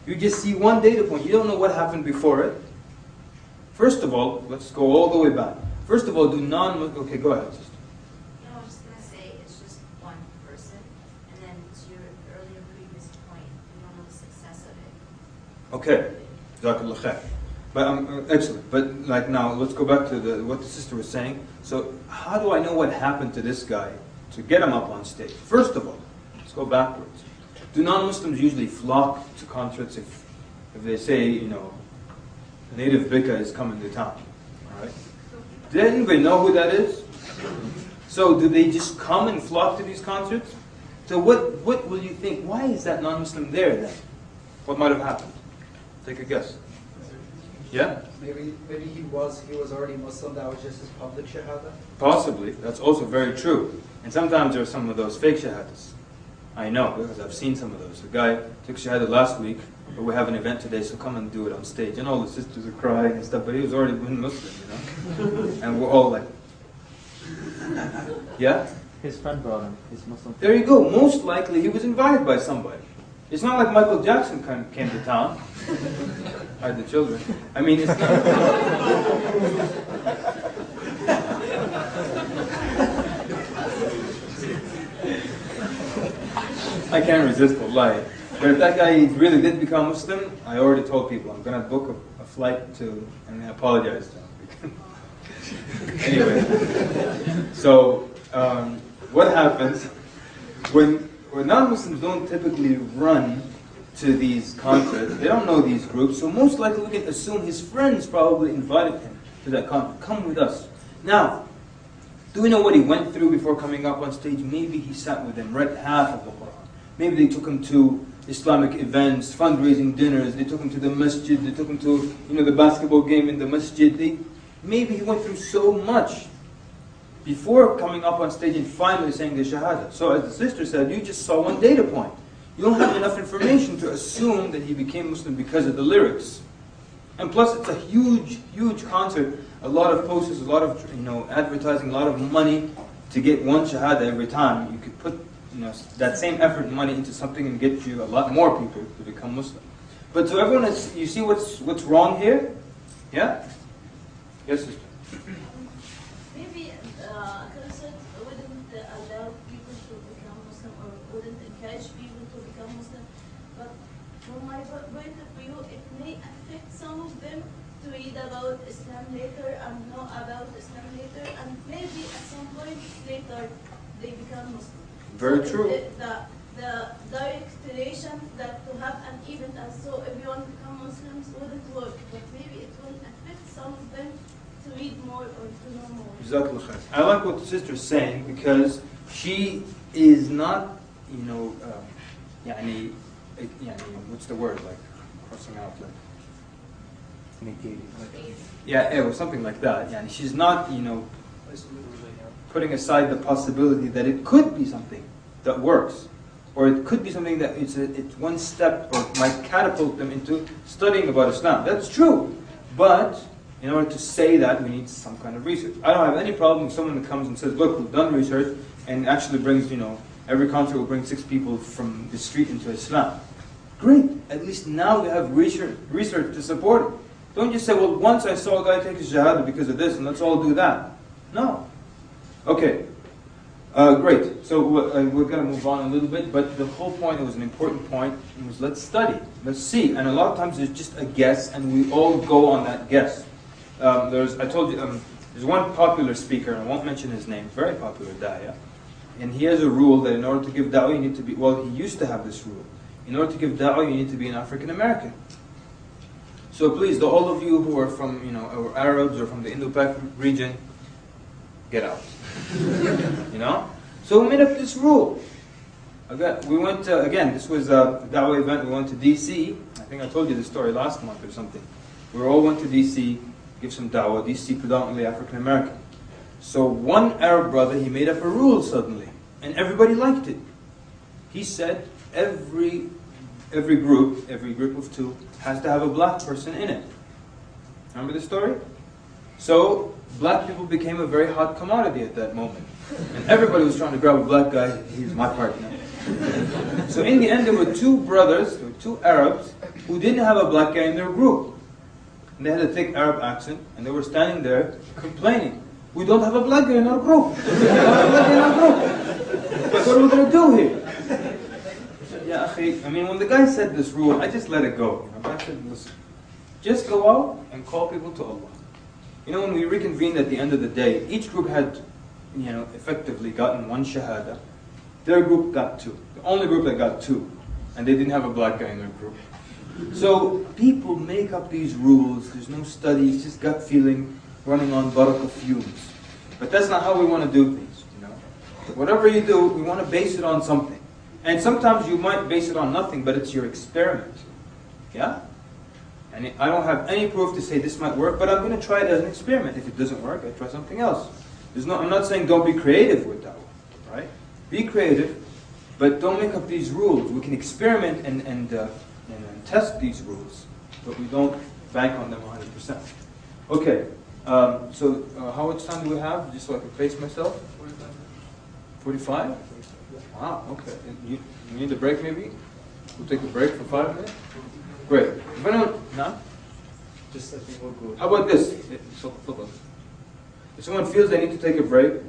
You just see one data point. You don't know what happened before it. First of all, let's go all the way back. First of all, okay, go ahead, sister. No, I was just going to say it's just one person. And then to your earlier previous point, you don't know the success of it. Okay. Jazakallah khair. But excellent. But like now, let's go back to what the sister was saying. So how do I know what happened to this guy to get him up on stage? First of all, let's go backwards. Do non-Muslims usually flock to concerts if they say, you know, Native Bika is coming to town? All right. Did anybody know who that is? So do they just come and flock to these concerts? So what will you think? Why is that non-Muslim there then? What might have happened? Take a guess. Yeah? Maybe he was already Muslim, that was just his public shahada? Possibly. That's also very true. And sometimes there are some of those fake shahadas. I know, because I've seen some of those. A guy took shahada last week, but we have an event today, so come and do it on stage. And all the sisters are crying and stuff, but he was already Muslim, you know? And we're all like, yeah? His friend brought him. He's Muslim. There you go. Most likely he was invited by somebody. It's not like Michael Jackson came to town. I had the children. I mean, it's not. I can't resist a lie. But if that guy really did become Muslim, I already told people I'm going to book a flight to, and I apologize to him. Anyway, so what happens when non-Muslims don't typically run to these concerts? They don't know these groups, so most likely we can assume his friends probably invited him to that concert. Come with us. Now, do we know what he went through before coming up on stage? Maybe he sat with them, read half of the Quran. Maybe they took him to Islamic events, fundraising dinners. They took him to the masjid. They took him to, you know, the basketball game in the masjid. Maybe he went through so much before coming up on stage and finally saying the Shahada. So as the sister said, you just saw one data point. You don't have enough information to assume that he became Muslim because of the lyrics. And plus it's a huge, huge concert. A lot of posters, a lot of advertising, a lot of money to get one Shahada every time. You could put that same effort and money into something and get you a lot more people to become Muslim. But to everyone, you see what's wrong here? Yeah? Yes, sister. Maybe Khalisat wouldn't allow people to become Muslim or wouldn't encourage people to become Muslim. But from my point of view, it may affect some of them to read about Islam later and know about Islam later, and maybe at some point later they become Muslim. Very so true. The direct relation that to have an event and so everyone become Muslims wouldn't work, but maybe it will affect some of them to read more or to know more. Jazakallah khair. I like what the sister is saying because she is not, what's the word, like crossing out, like negating. Yeah, it was something like that. Yeah, she's not, putting aside the possibility that it could be something that works, or it could be something that it's one step or might catapult them into studying about Islam. That's true, but in order to say that, we need some kind of research. I don't have any problem with someone that comes and says, look, we've done research, and actually brings, every concert will bring 6 people from the street into Islam. Great, at least now we have research to support it. Don't just say, well, once I saw a guy take his Shahada because of this, and let's all do that. No. Okay, great. So we're going to move on a little bit, but the whole point, it was an important point, was let's study, let's see. And a lot of times there's just a guess, and we all go on that guess. I told you, there's one popular speaker, and I won't mention his name, very popular da'iyah, and he has a rule that in order to give da'wah, you need to be, well, he used to have this rule. In order to give da'wah, you need to be an African American. So please, all of you who are from, or Arabs or from the Indo-Pak region, get out. So we made up this rule. We went to, again, this was a da'wah event, we went to DC. I think I told you this story last month or something. We all went to DC, give some da'wah, DC predominantly African American. So one Arab brother, he made up a rule suddenly, and everybody liked it. He said every group of 2 has to have a black person in it. Remember the story? So black people became a very hot commodity at that moment. And everybody was trying to grab a black guy, he's my partner. So in the end there were 2 brothers, there were 2 Arabs, who didn't have a black guy in their group. And they had a thick Arab accent, and they were standing there complaining, we don't have a black guy in our group. We don't have a black guy in our group. What are we going to do here? Yeah, akhi, when the guy said this rule, I just let it go. I said, listen, just go out and call people to Allah. When we reconvened at the end of the day, each group had, effectively gotten 1 Shahada. Their group got 2. The only group that got 2. and they didn't have a black guy in their group. So people make up these rules. There's no study. It's just gut feeling, running on barakah fumes. But that's not how we want to do things. You know, whatever you do, we want to base it on something. And sometimes you might base it on nothing, but it's your experiment. Yeah? And I don't have any proof to say this might work, but I'm going to try it as an experiment. If it doesn't work, I try something else. I'm not saying don't be creative with that one, right? Be creative, but don't make up these rules. We can experiment and test these rules, but we don't bank on them 100%. Okay, so how much time do we have, just so I can pace myself? 45? Wow, okay. You need a break maybe? We'll take a break for 5 minutes? Great. If anyone, no? Just I think we'll go. How about this? If someone feels they need to take a break,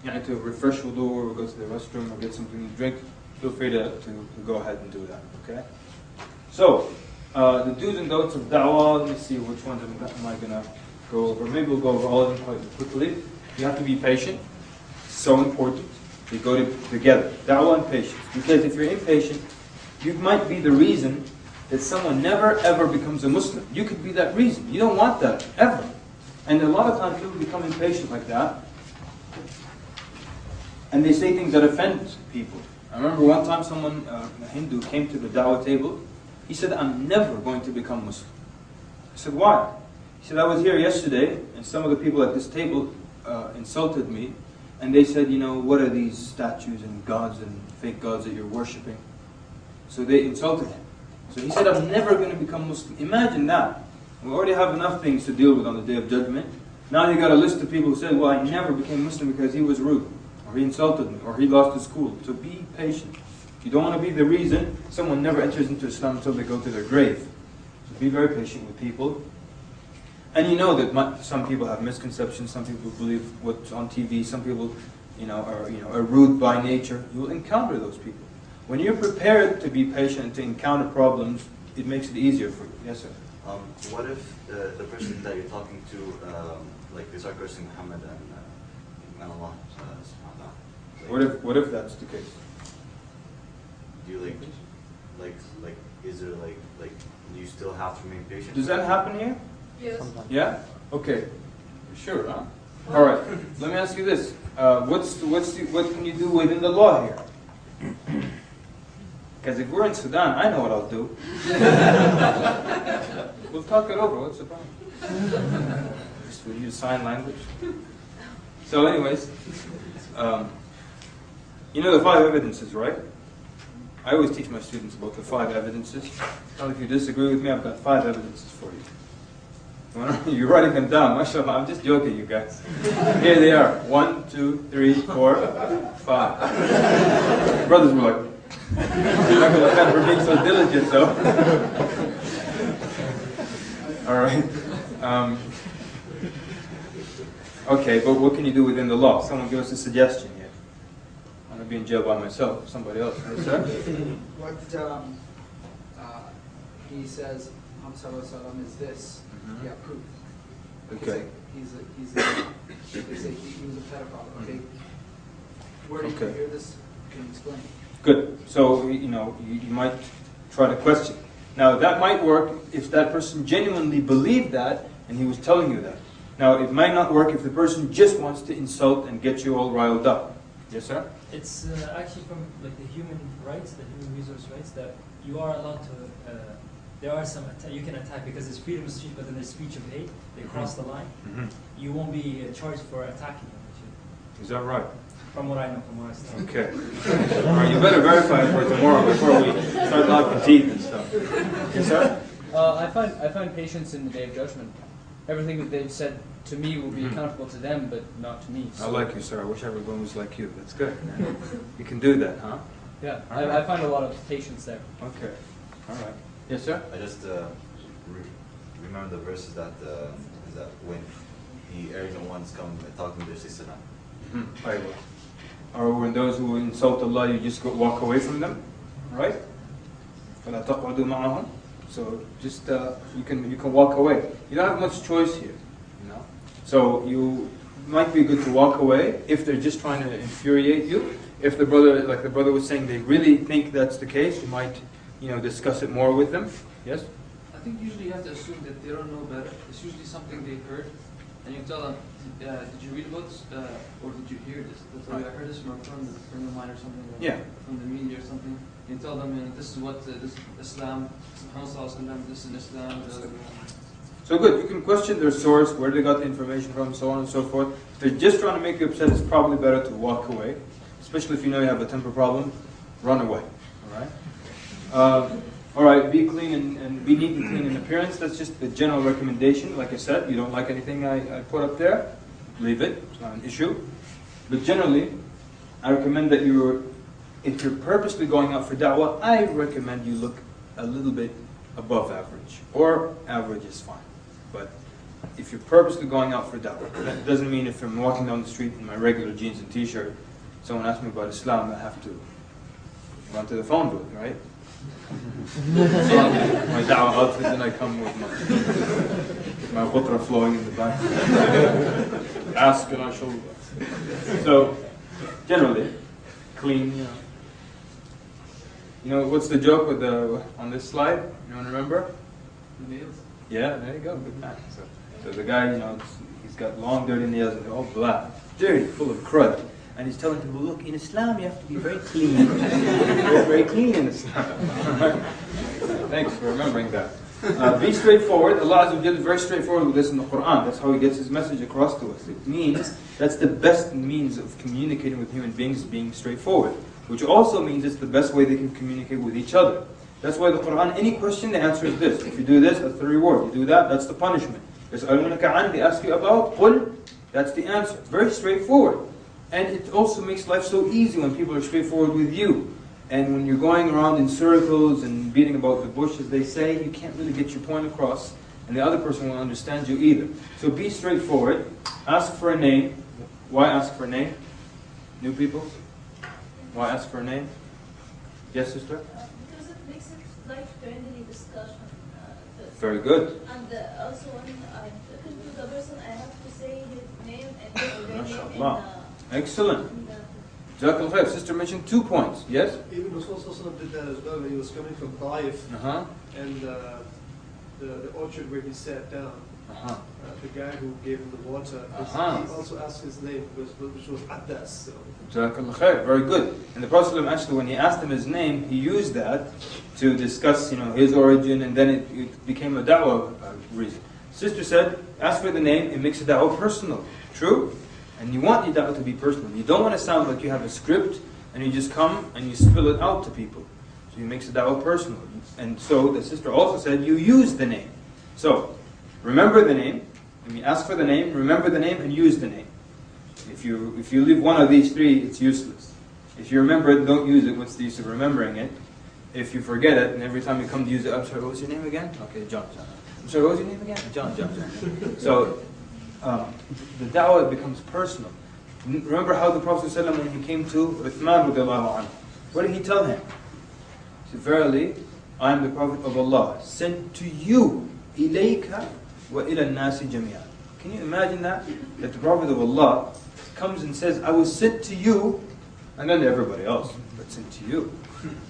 to refresh wudu or go to the restroom or get something to drink, feel free to go ahead and do that, okay? So, the do's and don'ts of da'wah, let me see which ones am I going to go over. Maybe we'll go over all of them quite quickly. You have to be patient. It's so important. They go together, da'wah and patience. Because if you're impatient, you might be the reason that someone never ever becomes a Muslim. You could be that reason. You don't want that, ever. And a lot of times people become impatient like that, and they say things that offend people. I remember one time someone, a Hindu, came to the da'wah table. He said, I'm never going to become Muslim. I said, why? He said, I was here yesterday, and some of the people at this table insulted me, and they said, what are these statues and gods and fake gods that you're worshipping? So they insulted him. So he said, I'm never going to become Muslim. Imagine that. We already have enough things to deal with on the Day of Judgment. Now you got a list of people who said, well, I never became Muslim because he was rude, or he insulted me, or he lost his school. So be patient. You don't want to be the reason someone never enters into Islam until they go to their grave. So be very patient with people. And you know that some people have misconceptions, some people believe what's on TV, some people are rude by nature. You will encounter those people. When you're prepared to be patient, to encounter problems, it makes it easier for you. Yes, sir? What if the person that you're talking to, they start cursing Muhammad and Allah? What if that's the case? Do you is there do you still have to remain patient? Does that happen here? Yes. Sometimes. Yeah? Okay. Sure, huh? All right. Let me ask you this. What can you do within the law here? Because if we're in Sudan, I know what I'll do. We'll talk it over. What's the problem? Just we'll use sign language. So anyways, you know the 5 evidences, right? I always teach my students about the 5 evidences. Now, if you disagree with me, I've got 5 evidences for you. You're writing them down. Mashallah, I'm just joking, you guys. Here they are. 1, 2, 3, 4, 5. Brothers were like, you're not going to offend for being so diligent, though. All right. Okay, but what can you do within the law? Someone give us a suggestion here. I'm going to be in jail by myself. Somebody else. Yes, sir? What he says, is this. Mm-hmm. Yeah, proof. Okay. They say he was a pedophile. Okay. Where did you hear this? Can you explain? Good. So, you might try to question. Now, that might work if that person genuinely believed that and he was telling you that. Now, it might not work if the person just wants to insult and get you all riled up. Yes, sir? It's actually from the human rights, the human resource rights, that you are allowed to, there are some, you can attack because it's freedom of speech, but then there's speech of hate. They cross the line. Mm-hmm. You won't be charged for attacking them. Is that right? From what I know, from what I studied. Okay. All right, you better verify it for tomorrow before we start knocking teeth and stuff. Yes, sir? I find patience in the Day of Judgment. Everything that they've said to me will be accountable to them, but not to me. So. I like you, sir. I wish everyone was like you. That's good. You can do that, huh? Yeah, I find a lot of patience there. Okay. All right. Yes, sir? I just remember the verses that is that when the arrogant ones come and talk to their sister. Or when those who insult Allah, you just walk away from them, right? فَلَا تَقْعُدُوا مَعَهُمْ. So just you can walk away. You don't have much choice here, So you might be good to walk away if they're just trying to infuriate you. If the brother, like the brother was saying, they really think that's the case, you might discuss it more with them. Yes? I think usually you have to assume that they don't know better. It's usually something they heard, and you tell them, did you read about this, or did you hear this? That's why I heard this from a friend of mine or something, from the media or something. You tell them, this is what this Islam, this is Islam. So good, you can question their source, where they got the information from, so on and so forth. If they're just trying to make you upset, it's probably better to walk away. Especially if you know you have a temper problem, run away. Alright, be clean and be neat and clean in appearance. That's just the general recommendation. Like I said, you don't like anything I put up there, leave it, it's not an issue. But generally, I recommend that if you're purposely going out for da'wah, I recommend you look a little bit above average. Or average is fine. But if you're purposely going out for da'wah, that doesn't mean if I'm walking down the street in my regular jeans and t-shirt, someone asks me about Islam, I have to run to the phone booth, right? My da'wah outfit, then I come with my khutra flowing in the back. Ask and I shall. So, generally, clean, You know, what's the joke with on this slide? You want to remember? Nails. Yeah, there you go, good man. So the guy, he's got long, dirty nails and they're all black, dirty, full of crud. And he's telling people, look, in Islam you have to be very clean. very clean in Islam. Thanks for remembering that. Be straightforward. Allah Azza wa Jalla is very straightforward with this in the Quran. That's how He gets His message across to us. It means that's the best means of communicating with human beings, being straightforward. Which also means it's the best way they can communicate with each other. That's why the Quran, any question, the answer is this. If you do this, that's the reward. You do that, that's the punishment. They ask you about, qul, that's the answer. Very straightforward. And it also makes life so easy when people are straightforward with you. And when you're going around in circles and beating about the bush, as they say, you can't really get your point across. And the other person won't understand you either. So be straightforward. Ask for a name. Why ask for a name? New people? Why ask for a name? Yes, sister? Because it makes it life-friendly discussion. Very good. And also when I'm talking to the person, I have to say his name and his MashaAllah. Excellent. Jazakallah khair. Sister mentioned 2 points. Yes? Even Rasul did that as well when he was coming from Taif. And the orchard where he sat down. The guy who gave him the water, he also asked his name, which was Addas. So. Jazakallah khair. Very good. And the Prophet actually, when he asked him his name, he used that to discuss, his origin, and then it became a da'wah reason. Sister said, ask for the name, it makes a da'wah personal. True? And you want your da'wah to be personal. You don't want to sound like you have a script, and you just come and you spill it out to people. So it makes a da'wah personal. And so the sister also said, you use the name. So, remember the name. When you ask for the name, remember the name and use the name. If you leave one of these 3, it's useless. If you remember it, don't use it. What's the use of remembering it? If you forget it, and every time you come to use it, I'm sorry, what was your name again? Okay, John. I'm sorry, what was your name again? John. So, the da'wah becomes personal. Remember how the Prophet ﷺ, when he came to Uthman radiallahu anhu, what did he tell him? He said, verily, I am the Prophet of Allah, sent to you, ilayka wa ila nasi jami'an. Can you imagine that? That the Prophet of Allah comes and says, I was sent to you, and then to everybody else, but sent to you.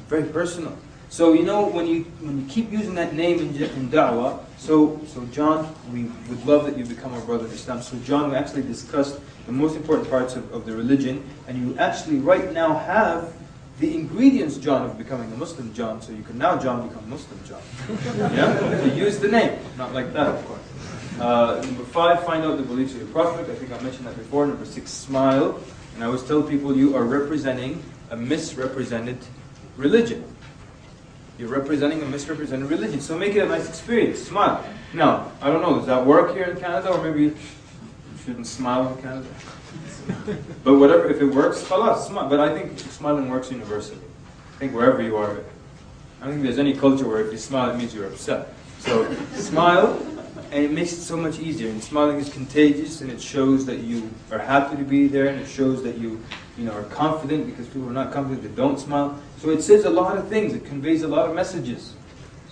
Very personal. So when you keep using that name in da'wah, so John, we would love that you become our brother in Islam. So John, we actually discussed the most important parts of the religion, and you actually right now have the ingredients, John, of becoming a Muslim, John. So you can now, John, become Muslim, John. Yeah? So use the name, not like that, of course. Number 5, find out the beliefs of your Prophet. I think I mentioned that before. Number 6, smile. And I always tell people you are representing a misrepresented religion. You're representing a misrepresented religion. So make it a nice experience. Smile. Now, I don't know, does that work here in Canada? Or maybe you shouldn't smile in Canada? But whatever, if it works, khalas, smile. But I think smiling works universally. I think wherever you are, I don't think there's any culture where if you smile, it means you're upset. So smile, and it makes it so much easier. And smiling is contagious, and it shows that you are happy to be there, and it shows that you are confident, because people are not confident, they don't smile. So it says a lot of things. It conveys a lot of messages.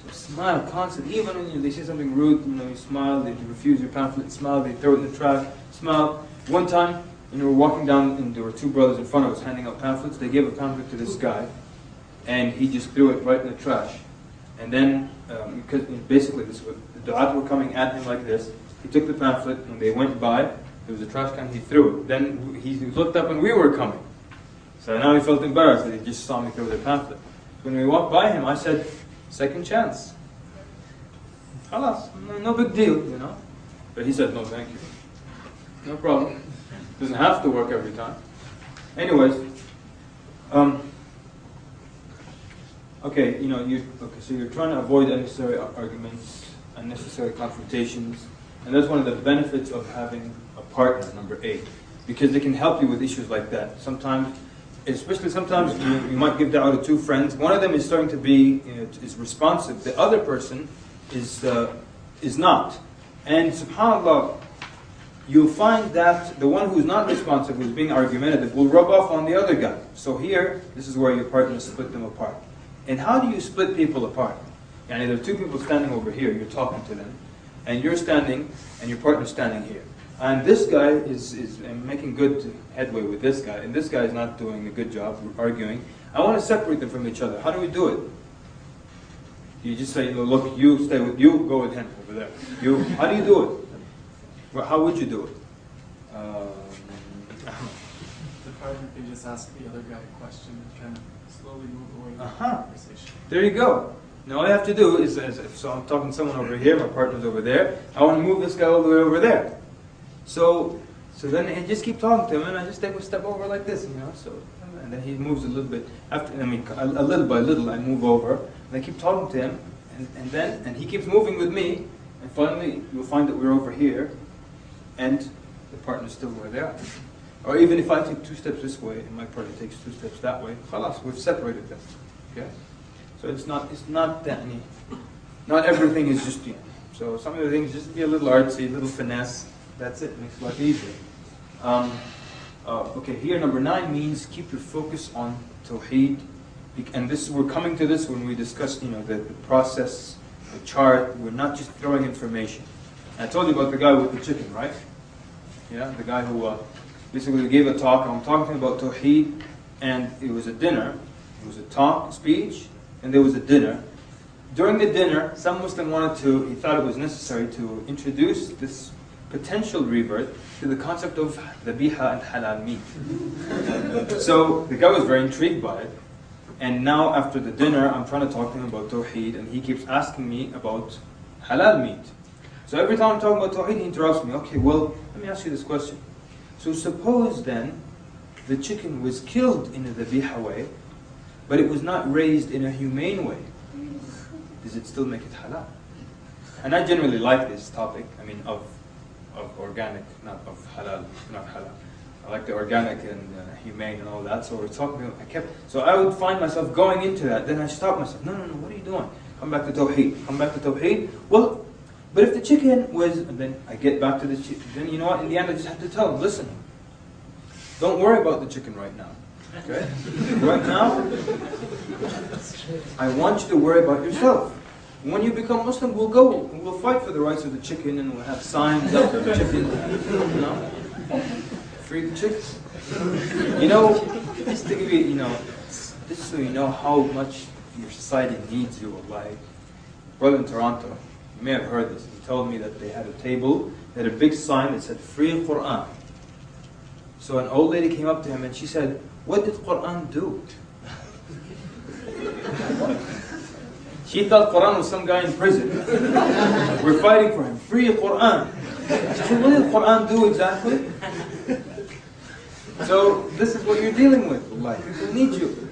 So smile constantly. Even when they say something rude, you smile. They refuse your pamphlet, smile. They throw it in the trash, smile. One time, we're walking down, and there were 2 brothers in front of us handing out pamphlets. They gave a pamphlet to this guy, and he just threw it right in the trash. And then, because basically this was, the du'at were coming at him like this. He took the pamphlet, when they went by, there was a trash can, he threw it. Then he looked up and we were coming. So now he felt embarrassed that he just saw me throw the pamphlet. When we walked by him, I said, second chance. Khalas, no big deal, you know. But he said, no, thank you. No problem. Doesn't have to work every time. Anyways, okay, so you're trying to avoid unnecessary arguments, unnecessary confrontations, and that's one of the benefits of having a partner, number 8, because they can help you with issues like that. Sometimes, especially sometimes you might give da'wah to 2 friends. One of them is starting to be, is responsive. The other person is not. And subhanAllah, you'll find that the one who's not responsive, who's being argumentative, will rub off on the other guy. So here, this is where your partner split them apart. And how do you split people apart? Yani there are 2 people standing over here, you're talking to them, and you're standing, and your partner's standing here. And this guy is making good headway with this guy, and this guy is not doing a good job arguing. I want to separate them from each other. How do we do it? You just say, look, you stay with you, go with him over there. How do you do it? Well, how would you do it? The partner can just ask the other guy a question and kind of slowly move away from the conversation. There you go. Now all I have to do is, so I'm talking to someone over here, my partner's over there, I want to move this guy all the way over there. So then I just keep talking to him, and I just take a step over like this, so, and then he moves a little bit, a little by little I move over, and I keep talking to him, and he keeps moving with me, and finally you'll find that we're over here, and the partner's still where they are. Or even if I take 2 steps this way, and my partner takes 2 steps that way, khalas, we've separated them. Okay? So it's not that any, not everything is just, so some of the things just be a little artsy, a little finesse, that's it, makes life easier. Okay, here number 9 means keep your focus on Tawheed. And we're coming to this when we discussed, the process, the chart. We're not just throwing information. And I told you about the guy with the chicken, right? Yeah, the guy who basically gave a talk. I'm talking about Tawheed, and it was a dinner. It was a talk, speech, and there was a dinner. During the dinner, some Muslim he thought it was necessary to introduce this potential revert to the concept of dhabiha and halal meat. So the guy was very intrigued by it. And now after the dinner, I'm trying to talk to him about Tawheed, and he keeps asking me about halal meat. So every time I'm talking about Tawheed, he interrupts me. Okay, well, let me ask you this question. So suppose then the chicken was killed in a dhabiha way, but it was not raised in a humane way. Does it still make it halal? And I generally like this topic, of organic, not of halal, not halal. I like the organic and humane and all that. So we're talking. So I would find myself going into that. Then I stop myself. No. What are you doing? Come back to Tawheed. Come back to Tawheed. Well, but if the chicken was, and then I get back to the chicken. Then you know what? In the end, I just have to tell him, listen. Don't worry about the chicken right now. Okay? Right now, I want you to worry about yourself. When you become Muslim, we'll go and we'll fight for the rights of the chicken, and we'll have signs up for the chicken. Free the chickens. Just to give you, just so you know how much your society needs you. Like, brother in Toronto, you may have heard this. He told me that they had a table, they had a big sign that said free Quran. So an old lady came up to him and she said, what did Quran do? She thought Quran was some guy in prison. We're fighting for him. Free Quran. She said, what did Quran do exactly? So this is what you're dealing with. Like, people need you.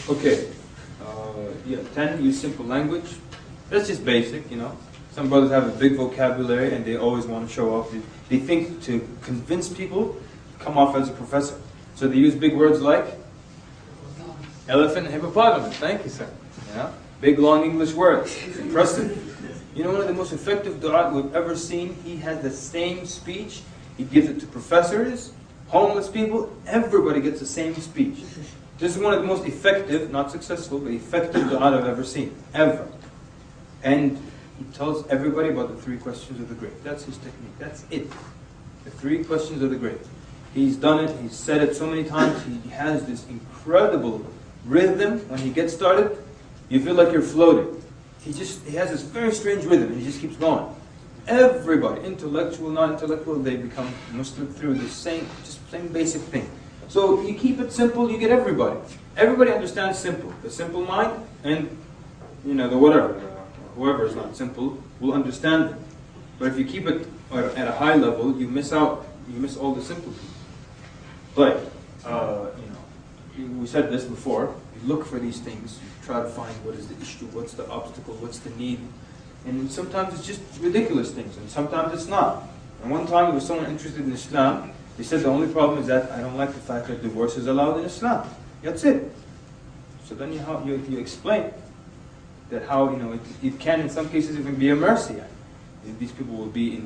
Okay. 10, use simple language. That's just basic, Some brothers have a big vocabulary and they always want to show off. They think to convince people, come off as a professor. So they use big words like elephant and hippopotamus. Thank you, sir. Big long English words. Impressive. One of the most effective du'at we've ever seen, he has the same speech. He gives it to professors, homeless people, everybody gets the same speech. This is one of the most effective, not successful, but effective du'at I've ever seen. Ever. And he tells everybody about the 3 questions of the grave. That's his technique. That's it. The 3 questions of the grave. He's done it, he's said it so many times, he has this incredible rhythm when he gets started. You feel like you're floating. He has this very strange rhythm and he just keeps going. Everybody, intellectual, non-intellectual, they become Muslim through the same basic thing. So you keep it simple, you get everybody. Everybody understands simple. The simple mind and the whatever, whoever is not simple will understand it. But if you keep it at a high level, you miss out. You miss all the simple people. Like, we said this before. You look for these things. You try to find what is the issue, what's the obstacle, what's the need. And sometimes it's just ridiculous things, and sometimes it's not. And one time there was someone interested in Islam. They said the only problem is that I don't like the fact that divorce is allowed in Islam. That's it. So then you explain that how it can in some cases even be a mercy. These people will be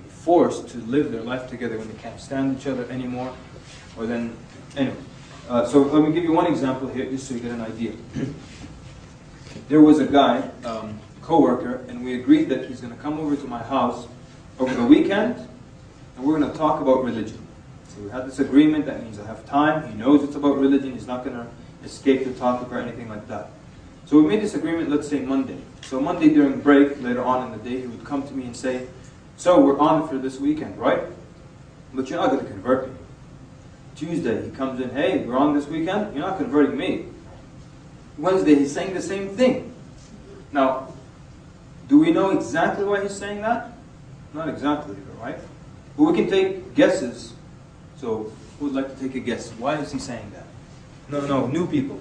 forced to live their life together when they can't stand each other anymore. Or then, anyway. So let me give you one example here, just so you get an idea. There was a guy, co-worker, and we agreed that he's going to come over to my house over the weekend, and we're going to talk about religion. So we had this agreement. That means I have time. He knows it's about religion. He's not going to escape the topic or anything like that. So we made this agreement, let's say Monday. So Monday during break, later on in the day, he would come to me and say, so we're on for this weekend, right? But you're not going to convert me. Tuesday, he comes in, hey, we're on this weekend? You're not converting me. Wednesday, he's saying the same thing. Now, do we know exactly why he's saying that? Not exactly, right? But we can take guesses. So, who would like to take a guess? Why is he saying that? No, new people.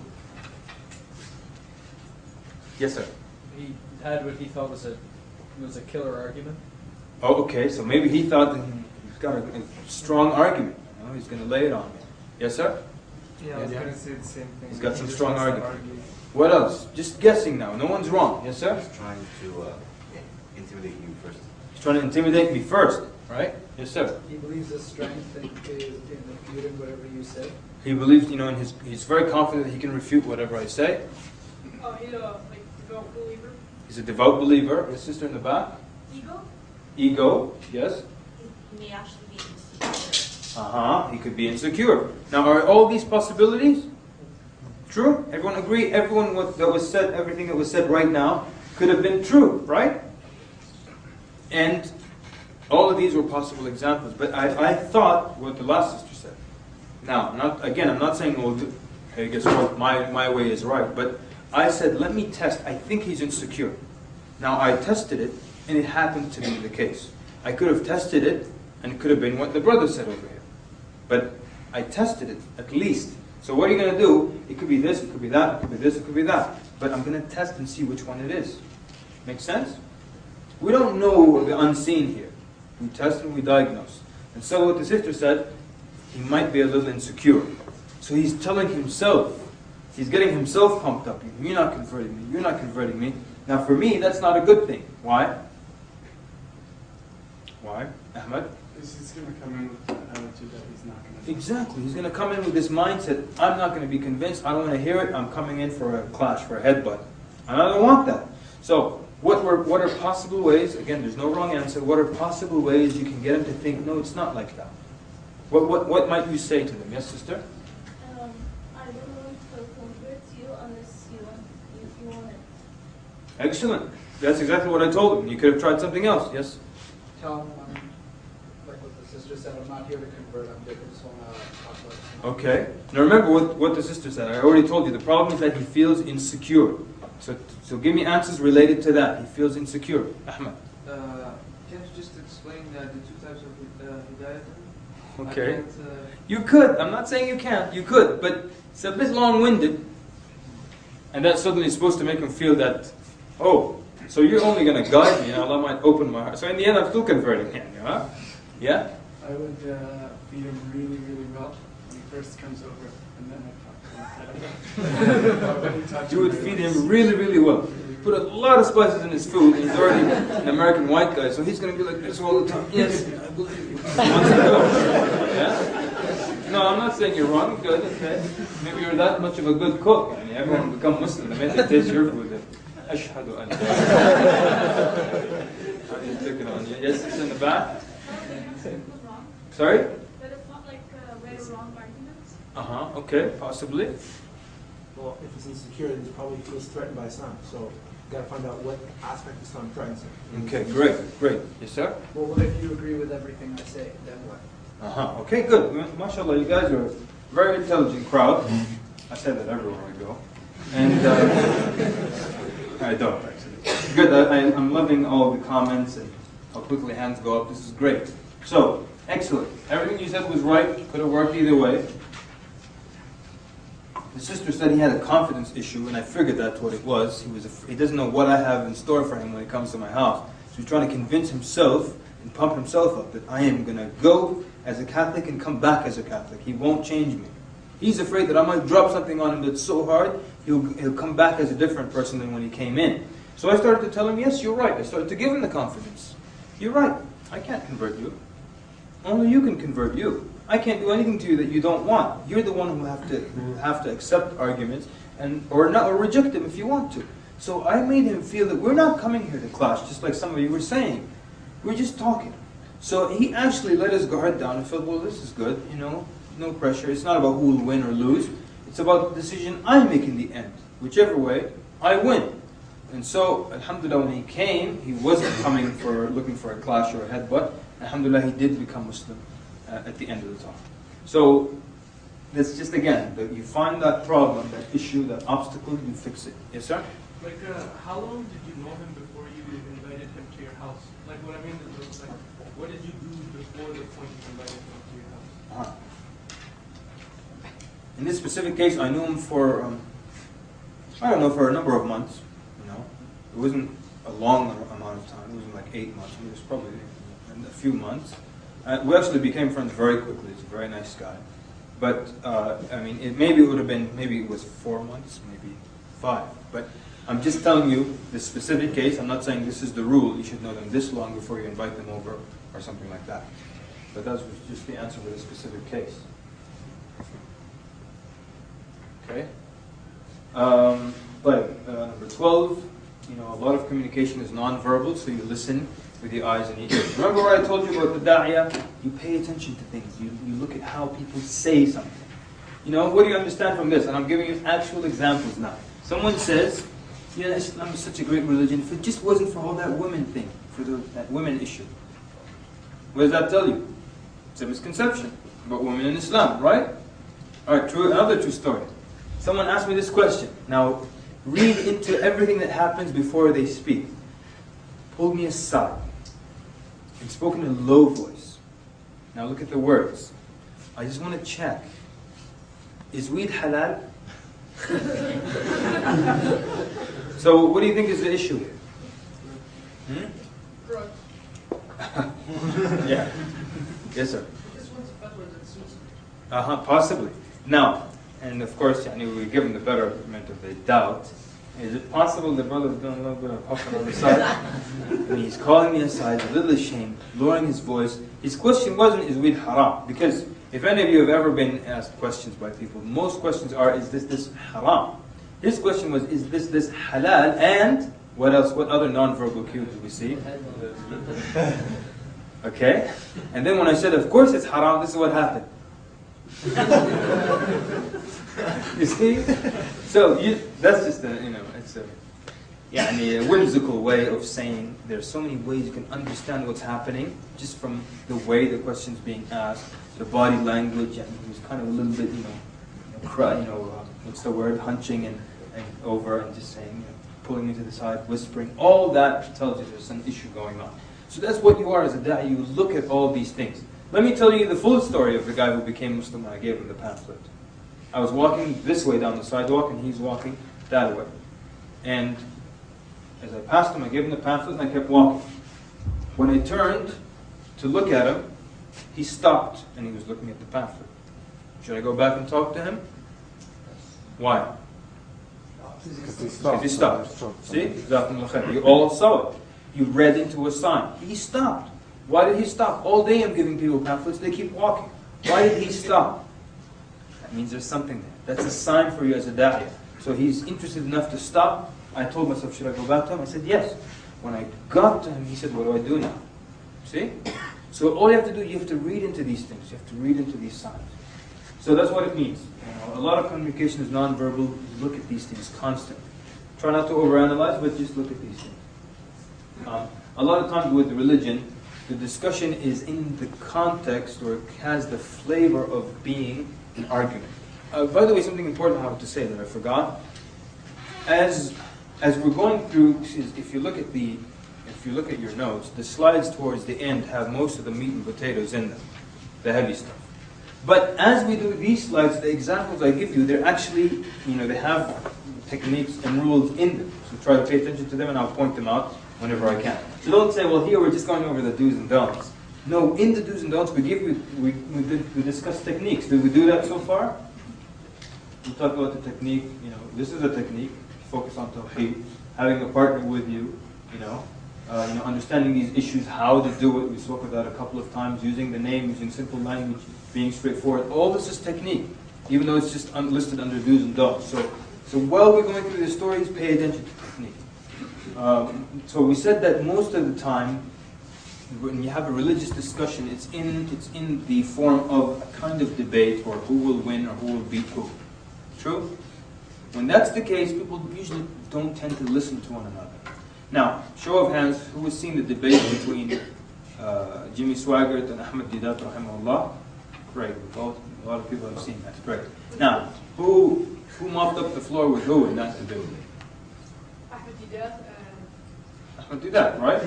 Yes, sir. He had what he thought was a killer argument. Oh, okay. So maybe he thought that he's got a strong argument. He's going to lay it on me. Yes, sir? Yeah, I was going to say the same thing. He's got some strong argument. What else? Just guessing now. No one's wrong. Yes, sir? He's trying to intimidate you first. He's trying to intimidate me first, right? Yes, sir. He believes his strength is in refuting whatever you say. He believes, he's very confident that he can refute whatever I say. He's a devout believer. He's a devout believer. His sister in the back. Ego, yes. He may actually be insecure. He could be insecure. Now, are all these possibilities true? Everyone agree? Everything that was said right now could have been true, right? And all of these were possible examples. But I thought what the last sister said. Now, I'm not saying, well, hey, guess what? My way is right. But I said, let me test. I think he's insecure. Now, I tested it, and it happened to be the case. I could have tested it, and it could have been what the brother said over here. But I tested it, at least. So what are you going to do? It could be this, it could be that, it could be this, it could be that. But I'm going to test and see which one it is. Make sense? We don't know the unseen here. We test and we diagnose. And so what the sister said, he might be a little insecure. So he's telling himself, he's getting himself pumped up. You're not converting me, you're not converting me. Now for me, that's not a good thing. Why? Why? Ahmed? He's going to come in with the attitude that he's not going to... Exactly. He's going to come in with this mindset, I'm not going to be convinced, I don't want to hear it, I'm coming in for a clash, for a headbutt. And I don't want that. So, what are possible ways, again, there's no wrong answer, what are possible ways you can get him to think, no, it's not like that? What might you say to them? Yes, sister? I don't want to convert you unless you want it. Excellent. That's exactly what I told him. You could have tried something else. Yes? Tell him, like what the sister said, I'm not here to convert, I just want to talk about it. Okay. Now remember what the sister said. I already told you. The problem is that he feels insecure. So give me answers related to that. He feels insecure. Ahmed. Can't you just explain the two types of hidayah? Okay. You could. I'm not saying you can't. You could. But it's a bit long-winded. And that suddenly is supposed to make him feel that, oh, so you're only going to guide me and Allah might open my heart. So in the end, I'm still converting him. Huh? Yeah? I would feed him really, really well when he first comes over, and then I talk to him. You would feed him really, really well. Put a lot of spices in his food, and he's already an American white guy, so he's going to be like this all the time. Yes, I believe you. Yeah? No, I'm not saying you're wrong. Good, okay. Maybe you're that much of a good cook. I mean, everyone will become Muslim. The minute they taste your food, Ashhadu an la ilaha. Yes, it's in the back. Sorry? But it's not like Okay, possibly. Well, if it's insecure, then he probably feels threatened by Islam. So you got to find out what aspect of Islam threatens him. Okay, great. Yes, sir? Well, what if you agree with everything I say? Then what? Okay, good. MashaAllah, you guys are a very intelligent crowd. I say that everywhere I go. And I don't, actually. Good, I'm loving all the comments and how quickly hands go up. This is great. So, excellent. Everything you said was right. Could have worked either way. The sister said he had a confidence issue, and I figured that's what it was. He doesn't know what I have in store for him when he comes to my house. So he's trying to convince himself and pump himself up that I am going to go as a Catholic and come back as a Catholic. He won't change me. He's afraid that I might drop something on him that's so hard, he'll come back as a different person than when he came in. So I started to tell him, yes, you're right. I started to give him the confidence. You're right. I can't convert you. Only you can convert you. I can't do anything to you that you don't want. You're the one who will have to accept arguments or reject them if you want to. So I made him feel that we're not coming here to clash, just like some of you were saying. We're just talking. So he actually let his guard down and felt, well, this is good, no pressure. It's not about who will win or lose. It's about the decision I make in the end. Whichever way, I win. And so, alhamdulillah, when he came, he wasn't looking for a clash or a headbutt. Alhamdulillah, he did become Muslim at the end of the talk. So, that's just again, you find that problem, that issue, that obstacle, you fix it. Yes, sir? Like, how long did you know him before you invited him to your house? Like, what I mean is, like, what did you do before the point you invited him to your house? In this specific case, I knew him for, for a number of months. It wasn't a long amount of time. It wasn't like 8 months. It was probably a few months. We actually became friends very quickly. He's a very nice guy. But, maybe it was 4 months, maybe 5. But I'm just telling you this specific case. I'm not saying this is the rule. You should know them this long before you invite them over or something like that. But that was just the answer for this specific case. Okay. Number 12. A lot of communication is non-verbal, so you listen with your eyes and your ears. Remember what I told you about the da'iyah? You pay attention to things. You look at how people say something. What do you understand from this? And I'm giving you actual examples now. Someone says, Islam is such a great religion. If it just wasn't for all that women thing, for that women issue. What does that tell you? It's a misconception about women in Islam, right? All right, another true story. Someone asked me this question. Now, read into everything that happens before they speak. Pulled me aside and spoke in a low voice. Now look at the words. I just want to check. Is weed halal? So what do you think is the issue here? Yeah. Yes, sir. Possibly. Now, and of course, we give him the betterment of the doubt. Is it possible the brother's doing a little bit of puffing on the side? And he's calling me aside, a little ashamed, lowering his voice. His question wasn't, is weed haram? Because if any of you have ever been asked questions by people, most questions are, is this haram? His question was, is this halal? And what else? What other non-verbal cue did we see? Okay? And then when I said, of course it's haram, this is what happened. You see? So that's just it's a whimsical way of saying there's so many ways you can understand what's happening just from the way the question's being asked, the body language, and he was kind of a little bit, what's the word, hunching and over and just saying, pulling me to the side, whispering. All that tells you there's some issue going on. So that's what you are as a da'i. You look at all these things. Let me tell you the full story of the guy who became Muslim when I gave him the pamphlet. I was walking this way down the sidewalk and he's walking that way. And as I passed him, I gave him the pamphlet and I kept walking. When I turned to look at him, he stopped and he was looking at the pamphlet. Should I go back and talk to him? Why? Because he stopped. See? You all saw it. You read into a sign. He stopped. Why did he stop? All day I'm giving people pamphlets, they keep walking. Why did he stop? That means there's something there. That's a sign for you as a da'iyah. So he's interested enough to stop. I told myself, should I go back to him? I said, yes. When I got to him, he said, what do I do now? See? So all you have to do, you have to read into these things. You have to read into these signs. So that's what it means. A lot of communication is nonverbal. Look at these things constantly. Try not to overanalyze, but just look at these things. A lot of times with religion, the discussion is in the context, or has the flavor of being an argument. By the way, something important I wanted to say that I forgot. As we're going through, if you look at your notes, the slides towards the end have most of the meat and potatoes in them, the heavy stuff. But as we do these slides, the examples I give you, they're actually, they have techniques and rules in them. So try to pay attention to them, and I'll point them out whenever I can. So don't say, well, here we're just going over the do's and don'ts. No, in the do's and don'ts, we discuss techniques. Did we do that so far? We talk about the technique. This is a technique. Focus on tawheed, having a partner with you. Understanding these issues, how to do it. We spoke about a couple of times. Using the name, using simple language, being straightforward. All this is technique, even though it's just listed under do's and don'ts. So while we're going through the stories, pay attention to technique. So we said that most of the time, when you have a religious discussion, it's in the form of a kind of debate, or who will win or who will beat who. True? When that's the case, people usually don't tend to listen to one another. Now, show of hands, who has seen the debate between Jimmy Swaggart and Ahmed Didat, rahimahullah? Great. A lot of people have seen that. Great. Now, who mopped up the floor with who in that debate? Ahmed Didat. Ahmed Didat, right?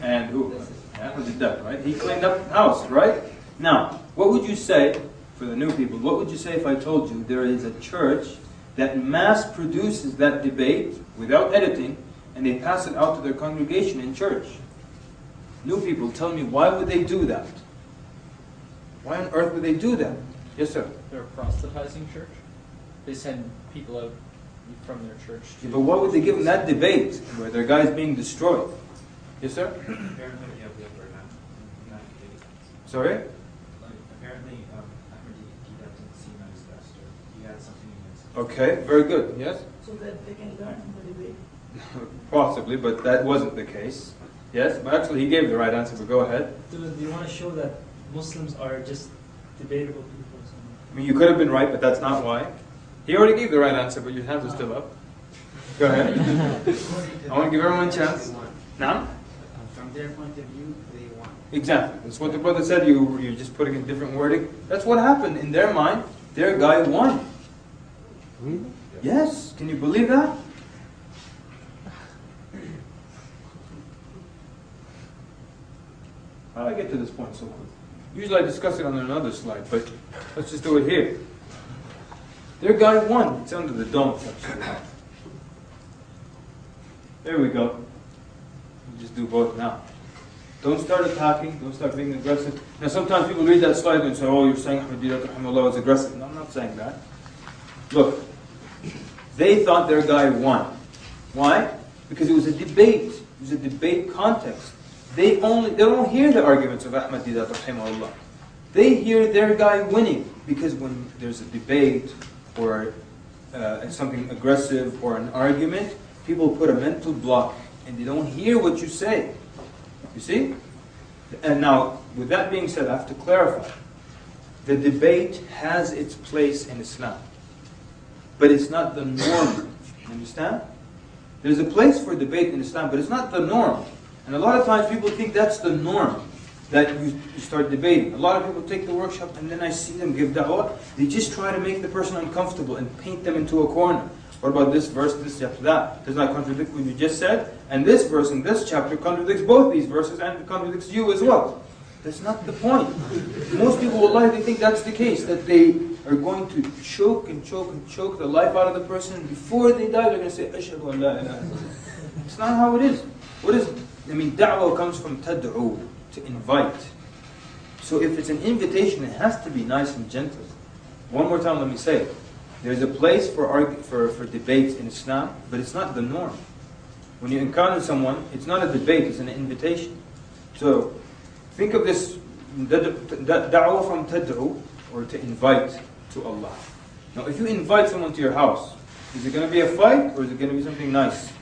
And who? Ahmed Didat, right? He cleaned up the house, right? Now, what would you say, for the new people, what would you say if I told you there is a church that mass produces that debate without editing, and they pass it out to their congregation in church? New people, tell me, why would they do that? Why on earth would they do that? Yes, sir? They're a proselytizing church. They send people out from their church. Yeah, but why would they give them that debate where their guy's being destroyed? Yes, sir? Sorry? Apparently, Ahmed Didat didn't seem at his best, or he had something against him. Okay, very good. Yes? So that they can learn from the debate. Possibly, but that wasn't the case. Yes? But actually, he gave the right answer, but go ahead. Do you want to show that Muslims are just debatable people or something? I mean, you could have been right, but that's not why. He already gave the right answer, but your hands are still up. Go ahead. I want to give everyone a chance. Now? From their point of view, they won. Exactly. That's what the brother said. You're just putting in different wording. That's what happened. In their mind, their guy won. Really? Yes. Can you believe that? How did I get to this point so quick? Usually I discuss it on another slide, but let's just do it here. Their guy won. It's under the dome section. There we go. We'll just do both now. Don't start attacking. Don't start being aggressive. Now sometimes people read that slide and say, oh, you're saying Ahmed Didat rahimahullah was aggressive. No, I'm not saying that. Look, they thought their guy won. Why? Because it was a debate. It was a debate context. They don't hear the arguments of Ahmed Didat rahimahullah. They hear their guy winning, because when there's a debate or something aggressive or an argument, people put a mental block and they don't hear what you say. You see? And now, with that being said, I have to clarify. The debate has its place in Islam, but it's not the norm. You understand? There's a place for debate in Islam, but it's not the norm. And a lot of times people think that's the norm, that you start debating. A lot of people take the workshop and then I see them give da'wah. They just try to make the person uncomfortable and paint them into a corner. What about this verse, this chapter, that? Does not contradict what you just said? And this verse in this chapter contradicts both these verses and contradicts you as well. That's not the point. Most people, wallahi, they think that's the case, that they are going to choke and choke and choke the life out of the person, and before they die they're going to say, Ashhadu an la ilaha illallah. It's not how it is. What is, da'wah comes from tad'u, to invite. So if it's an invitation, it has to be nice and gentle. One more time, let me say it. There's a place for debates in Islam, but it's not the norm. When you encounter someone, it's not a debate, it's an invitation. So think of this da'wah from tad'u, or to invite to Allah. Now if you invite someone to your house, is it going to be a fight or is it going to be something nice?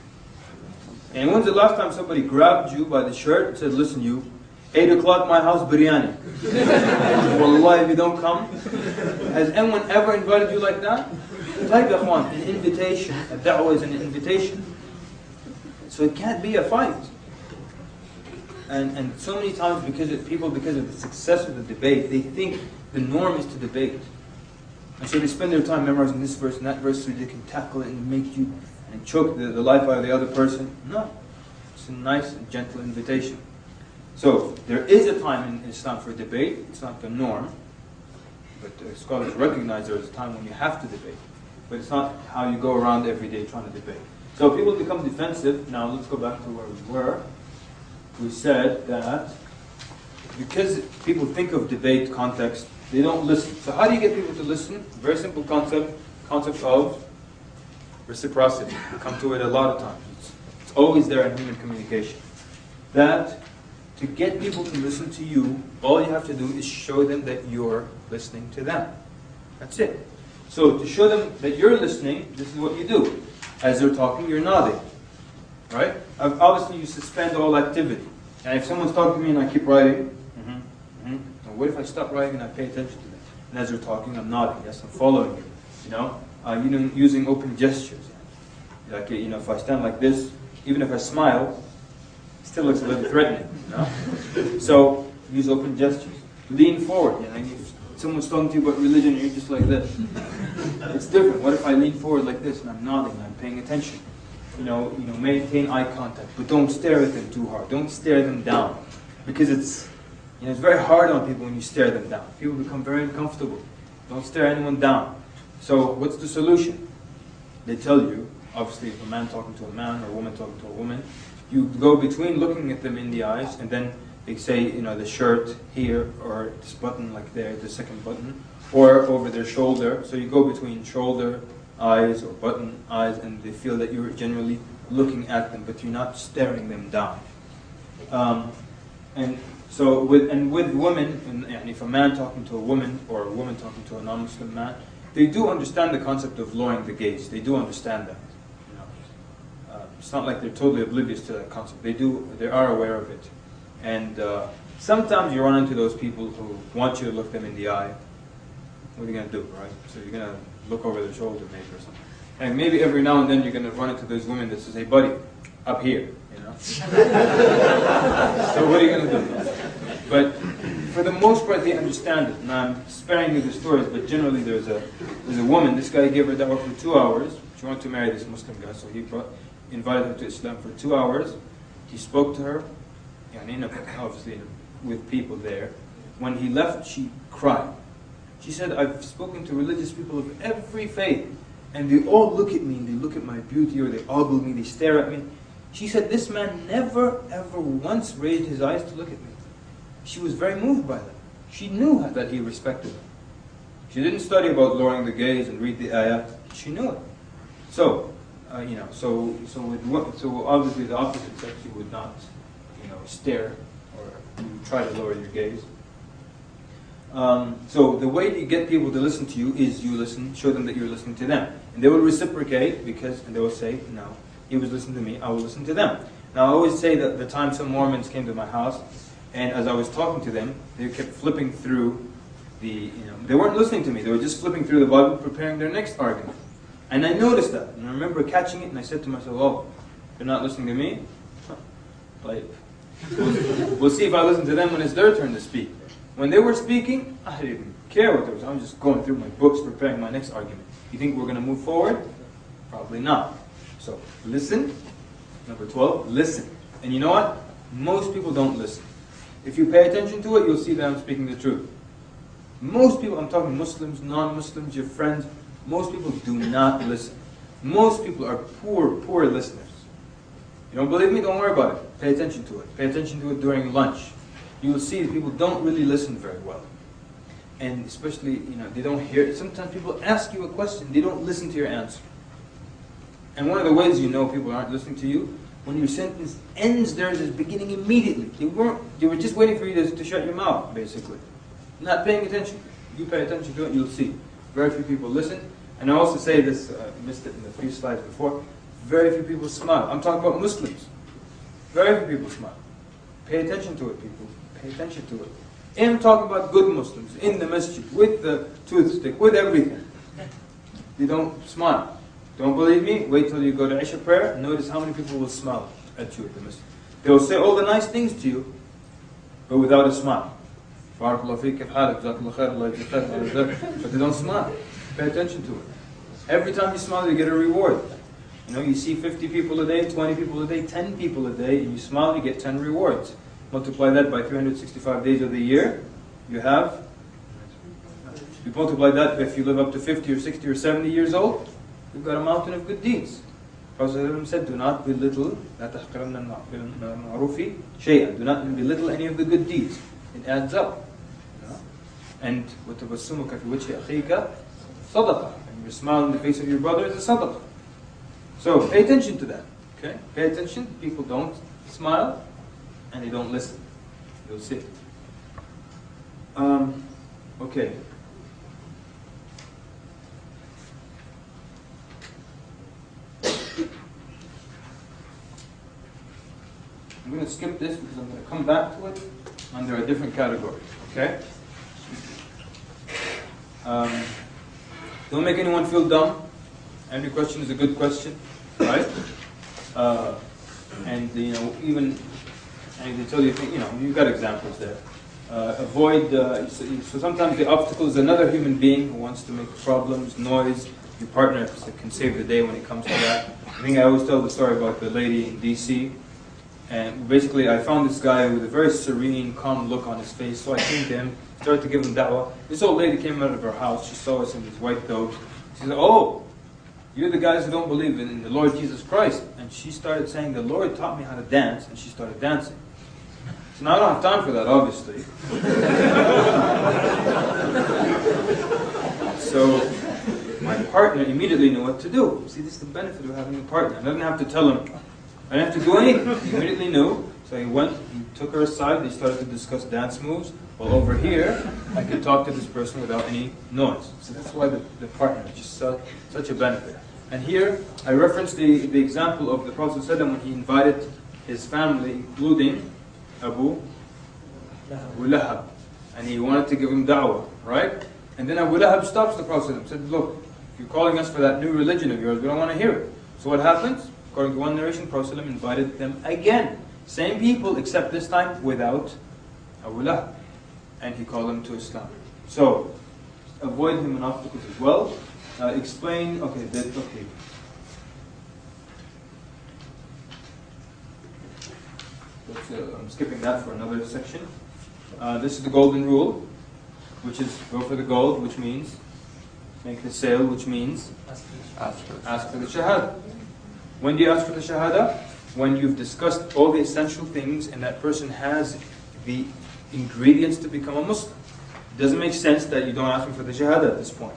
And when's the last time somebody grabbed you by the shirt and said, listen, you 8 o'clock, my house, biryani. Wallahi, if you don't come. Has anyone ever invited you like that? Type ikhwan, an invitation. A da'wah is an invitation. So it can't be a fight. And so many times because of the success of the debate, they think the norm is to debate. And so they spend their time memorizing this verse and that verse so they can tackle it and make you and choke the life out of the other person. No. It's a nice and gentle invitation. So there is a time in Islam for debate. It's not the norm. But scholars recognize there is a time when you have to debate. But it's not how you go around every day trying to debate. So people become defensive. Now let's go back to where we were. We said that because people think of debate context, they don't listen. So how do you get people to listen? Very simple concept of reciprocity. We come to it a lot of times. It's always there in human communication. That to get people to listen to you, all you have to do is show them that you're listening to them. That's it. So to show them that you're listening, this is what you do. As they're talking, you're nodding. Right? Obviously, you suspend all activity. And if someone's talking to me and I keep writing, and what if I stop writing and I pay attention to them? And as they're talking, I'm nodding. Yes, I'm following you. You know, using open gestures. Like, if I stand like this, even if I smile, it still looks a little threatening. You know? So use open gestures. Lean forward. If someone's talking to you about religion and you're just like this, it's different. What if I lean forward like this and I'm nodding and I'm paying attention? Maintain eye contact, but don't stare at them too hard. Don't stare them down, because it's very hard on people when you stare them down. People become very uncomfortable. Don't stare anyone down. So what's the solution? They tell you, obviously, if a man talking to a man or a woman talking to a woman, you go between looking at them in the eyes, and then they say, the shirt here, or this button like there, the second button, or over their shoulder. So you go between shoulder, eyes, or button eyes, and they feel that you're generally looking at them, but you're not staring them down. And so with women, and if a man talking to a woman or a woman talking to a non-Muslim man, they do understand the concept of lowering the gaze. They do understand that. It's not like they're totally oblivious to that concept. They are aware of it. And sometimes you run into those people who want you to look them in the eye. What are you going to do, right? So you're going to look over their shoulder maybe or something. And maybe every now and then you're going to run into those women that says, hey buddy, up here, So what are you going to do? But for the most part they understand it. And I'm sparing you the stories, but generally there's a woman, this guy gave her dawah for 2 hours. She wanted to marry this Muslim guy, so he invited her to Islam for 2 hours. He spoke to her, obviously with people there. When he left, she cried. She said, I've spoken to religious people of every faith, and they all look at me, and they look at my beauty, or they ogle me, they stare at me. She said, this man never, ever once raised his eyes to look at me. She was very moved by that. She knew that he respected her. She didn't study about lowering the gaze and read the ayah. She knew it. So, so obviously the opposite sex, you would not, stare or you try to lower your gaze. So the way you get people to listen to you is you listen, show them that you're listening to them. And they will reciprocate and they will say, no, he was listening to me, I will listen to them. Now I always say that the time some Mormons came to my house, and as I was talking to them, they kept flipping through they weren't listening to me, they were just flipping through the Bible, preparing their next argument. And I noticed that, and I remember catching it, and I said to myself, oh, they're not listening to me? Like, we'll see if I listen to them when it's their turn to speak. When they were speaking, I didn't even care what they were. I was just going through my books, preparing my next argument. You think we're going to move forward? Probably not. So, listen. Number 12, listen. And you know what? Most people don't listen. If you pay attention to it, you'll see that I'm speaking the truth. Most people, I'm talking Muslims, non-Muslims, your friends, most people do not listen. Most people are poor listeners. You don't believe me? Don't worry about it. Pay attention to it. Pay attention to it during lunch. You will see that people don't really listen very well. And especially, they don't hear it. Sometimes people ask you a question, they don't listen to your answer. And one of the ways you know people aren't listening to you, when your sentence ends, theirs is beginning immediately. They were just waiting for you to shut your mouth, basically. Not paying attention. You pay attention to it, you'll see. Very few people listen. And I also say this, I missed it in the few slides before, very few people smile. I'm talking about Muslims. Very few people smile. Pay attention to it, people. Pay attention to it. I'm talking about good Muslims in the masjid with the toothstick, with everything. They don't smile. Don't believe me? Wait till you go to Isha prayer. Notice how many people will smile at you at the masjid. They will say all the nice things to you, but without a smile. But they don't smile. Pay attention to it. Every time you smile, you get a reward. You know, you see 50 people a day, 20 people a day, 10 people a day, and you smile, you get 10 rewards. Multiply that by 365 days of the year, you multiply that if you live up to 50 or 60 or 70 years old, you've got a mountain of good deeds. Prophet said, do not belittle, do not belittle any of the good deeds. It adds up. And وَتَبَسُّمُكَ فِي وَجْهِ أَخِيكَ صَدَقَةً. And your smile in the face of your brother is a sadaqah. So pay attention to that. Okay? Pay attention. People don't smile and they don't listen. You'll see. Okay. I'm going to skip this because I'm going to come back to it under a different category. Okay? Don't make anyone feel dumb. Every question is a good question, right? And you know, even and they tell you, you've got examples there. Avoid. So sometimes the obstacle is another human being who wants to make problems, noise. Your partner can save the day when it comes to that. I think I always tell the story about the lady in D.C. And basically, I found this guy with a very serene, calm look on his face. So I came to him, started to give him da'wah. This old lady came out of her house. She saw us in these white robes. She said, "Oh, you're the guys who don't believe in the Lord Jesus Christ." And she started saying, "The Lord taught me how to dance," and she started dancing. So now I don't have time for that, obviously. So my partner immediately knew what to do. See, this is the benefit of having a partner. I didn't have to tell him. I didn't have to do anything. He immediately knew. So he went, he took her aside, they started to discuss dance moves. While over here, I could talk to this person without any noise. So that's why the partner is just such a benefit. And here, I referenced the example of the Prophet ﷺ when he invited his family, including Abu Lahab. And he wanted to give him da'wah, right? And then Abu Lahab stops the Prophet and said, "Look, if you're calling us for that new religion of yours, we don't want to hear it." So what happens? According to one narration, Prophet ﷺ invited them again. Same people, except this time without Abu Lahab. And he called them to Islam. So, avoid him in obstacles as well. Explain, okay. I'm skipping that for another section. This is the golden rule, which is go for the gold, which means make the sale, which means ask for the Shahada. When do you ask for the Shahada? When you've discussed all the essential things and that person has the ingredients to become a Muslim. It doesn't make sense that you don't ask him for the Shahada at this point.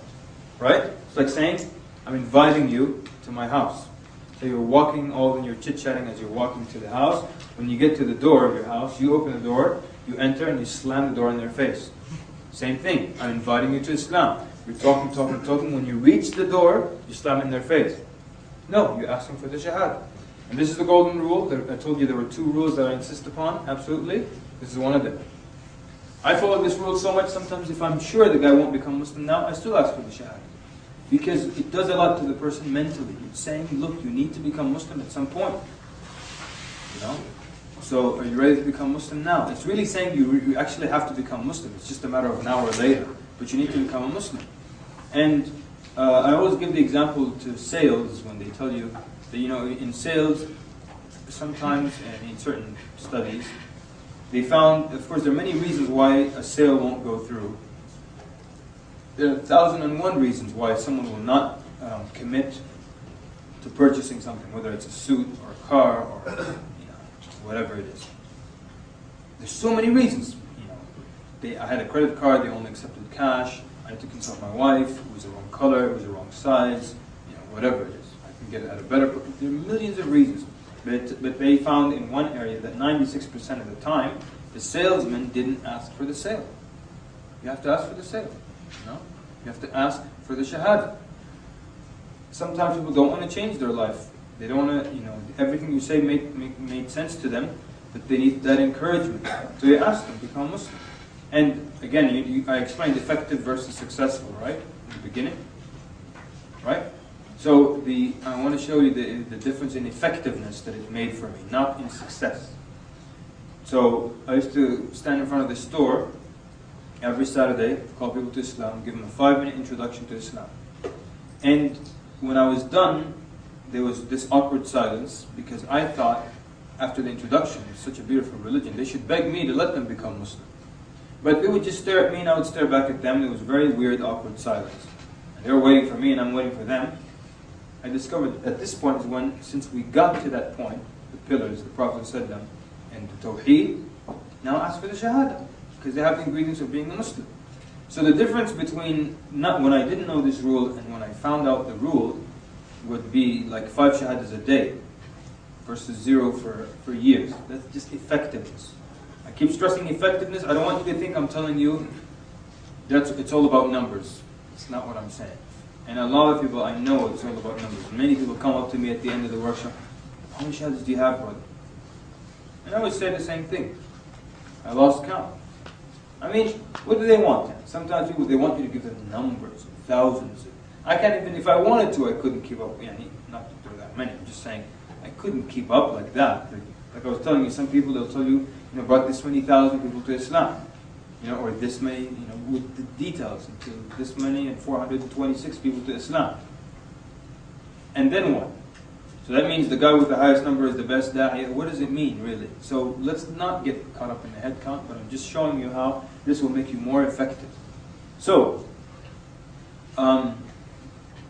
Right? It's like saying, I'm inviting you to my house. So you're walking, all in your chit-chatting as you're walking to the house. When you get to the door of your house, you open the door, you enter and you slam the door in their face. Same thing. I'm inviting you to Islam. You're talking. When you reach the door, you slam it in their face. No, you ask them for the Shahada. And this is the golden rule. I told you there were 2 rules that I insist upon, absolutely. This is one of them. I follow this rule so much, sometimes if I'm sure the guy won't become Muslim now, I still ask for the Shahada. Because it does a lot to the person mentally. It's saying, look, you need to become Muslim at some point. You know? So, are you ready to become Muslim now? It's really saying you actually have to become Muslim. It's just a matter of an hour later. But you need to become a Muslim. And I always give the example to sales when they tell you that, in sales, sometimes, and in certain studies, they found, of course, there are many reasons why a sale won't go through. There are 1,001 reasons why someone will not commit to purchasing something, whether it's a suit or a car or whatever it is. There's so many reasons. I had a credit card, they only accepted cash. I had to consult my wife. It was the wrong color, it was the wrong size. Whatever it is, I can get it at a better. There are millions of reasons. But they found in one area that 96% of the time, the salesman didn't ask for the sale. You have to ask for the sale. You have to ask for the Shahada. Sometimes people don't want to change their life. They don't want to, everything you say made sense to them. that they need that encouragement. So you ask them to become Muslim. And again, I explained effective versus successful, right? In the beginning. Right? So I want to show you the difference in effectiveness that it made for me, not in success. So I used to stand in front of the store every Saturday, call people to Islam, give them a 5-minute introduction to Islam. And when I was done, there was this awkward silence because I thought after the introduction, it's such a beautiful religion, they should beg me to let them become Muslim. But they would just stare at me and I would stare back at them. It was very weird, awkward silence. And they were waiting for me and I'm waiting for them. I discovered at this point is when, since we got to that point, the pillars, the Prophet said them, and the Tawheed, now ask for the Shahada, because they have the ingredients of being a Muslim. So the difference between when I didn't know this rule and when I found out the rule would be like 5 Shahadas a day versus 0 for years. That's just effectiveness. I keep stressing effectiveness. I don't want you to think I'm telling you it's all about numbers. It's not what I'm saying. And a lot of people, I know it's all about numbers. Many people come up to me at the end of the workshop, how many shahadas do you have, brother? And I always say the same thing. I lost count. I mean, what do they want? Sometimes people, they want you to give them numbers, thousands. I can't even, if I wanted to, I couldn't keep up. Not that there are that many, I'm just saying, I couldn't keep up like that. Like I was telling you, some people, they'll tell you, brought this many thousand people to Islam. Or this many, with the details, until this many and 426 people to Islam. And then what? So that means the guy with the highest number is the best da'iyah. What does it mean, really? So let's not get caught up in the head count, but I'm just showing you how this will make you more effective. So,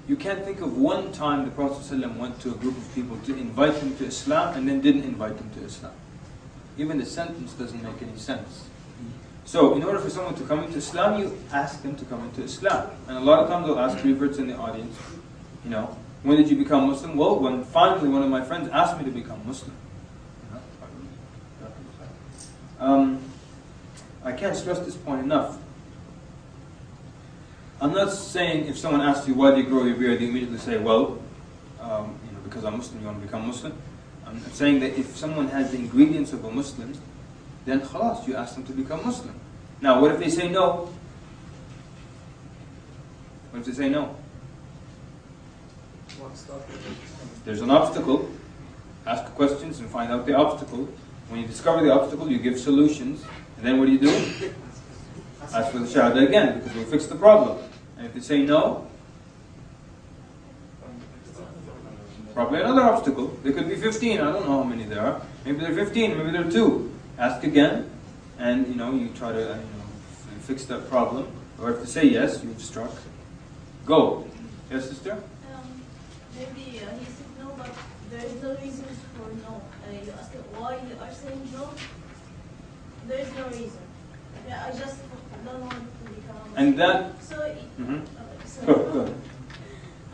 you can't think of one time the Prophet ﷺ went to a group of people to invite them to Islam and then didn't invite them to Islam. Even the sentence doesn't make any sense. So, in order for someone to come into Islam, you ask them to come into Islam. And a lot of times they'll ask reverts in the audience, when did you become Muslim? Well, when finally one of my friends asked me to become Muslim. I can't stress this point enough. I'm not saying if someone asks you why do you grow your beard, you immediately say, well, because I'm Muslim, you want to become Muslim. I'm saying that if someone has the ingredients of a Muslim, then khalas, you ask them to become Muslim. Now, what if they say no? What if they say no? There's an obstacle. Ask questions and find out the obstacle. When you discover the obstacle, you give solutions. And then what do? Ask for the Shahada again, because we'll fix the problem. And if they say no, probably another obstacle. There could be 15, I don't know how many there are. Maybe there are 15, maybe there are 2. Ask again, and you try to fix that problem. Or if they say yes, you've struck. Go. Yes, sister? Maybe he said no, but there is no reason for no. You ask him why you are saying no. There is no reason. Yeah, I just don't want to become a Muslim. And that. So, Go ahead.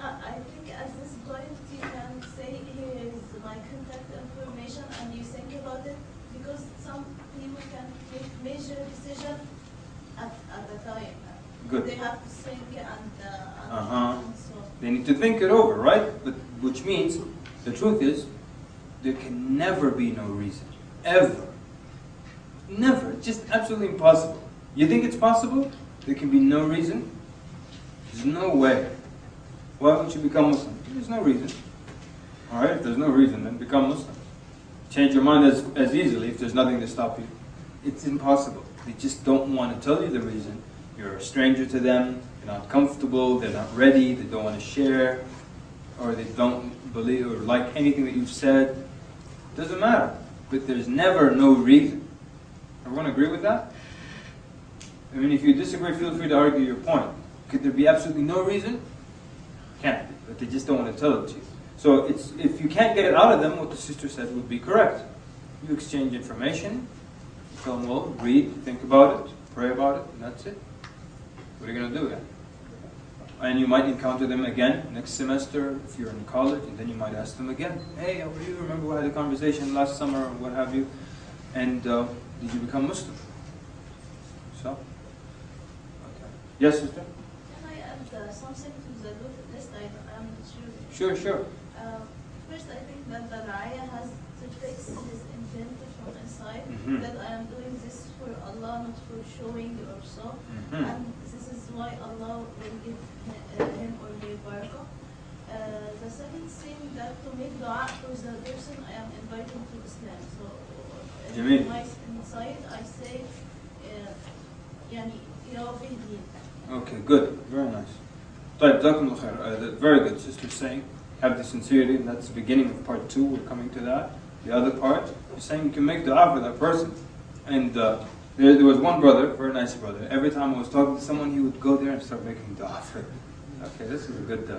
I think at this point you can say here is my contact information, and you think about it, because some people can make major decision at the time. Good. They have to think and so. They need to think it over, right? But which means the truth is there can never be no reason, ever, never. It's just absolutely impossible. You think it's possible? There can be no reason. There's no way. Why won't you become Muslim? There's no reason. All right. If there's no reason, then become Muslim. Change your mind as easily if there's nothing to stop you. It's impossible. They just don't want to tell you the reason. You're a stranger to them, they're not comfortable, they're not ready, they don't want to share, or they don't believe or like anything that you've said. Doesn't matter. But there's never no reason. Everyone agree with that? I mean, if you disagree, feel free to argue your point. Could there be absolutely no reason? Can't be, but they just don't want to tell it to you. So if you can't get it out of them, what the sister said would be correct. You exchange information, tell them, well, read, think about it, pray about it, and that's it. What are you going to do then? And you might encounter them again next semester if you're in college, and then you might ask them again, hey, how are you? Remember we had a conversation last summer, or what have you, and did you become Muslim? So? Okay. Yes, sister? Can I add something to the good list? I'm not sure. Sure. first I think that the Raya has to fix his intent from inside, that I am doing this for Allah, not for showing or so. And this is why Allah will give him or her barakah. The second thing, that to make dua for the person I am inviting to Islam. So in my inside I say, yani, ya Rabbi din. Okay, good. Very nice. طيب, جزاكم الله خير. Very good, sister saying. Have the sincerity, and that's the beginning of part 2. We're coming to that. The other part, you're saying you can make dua for that person. And there was one brother, very nice brother. Every time I was talking to someone, he would go there and start making dua for it. Okay, this is a good,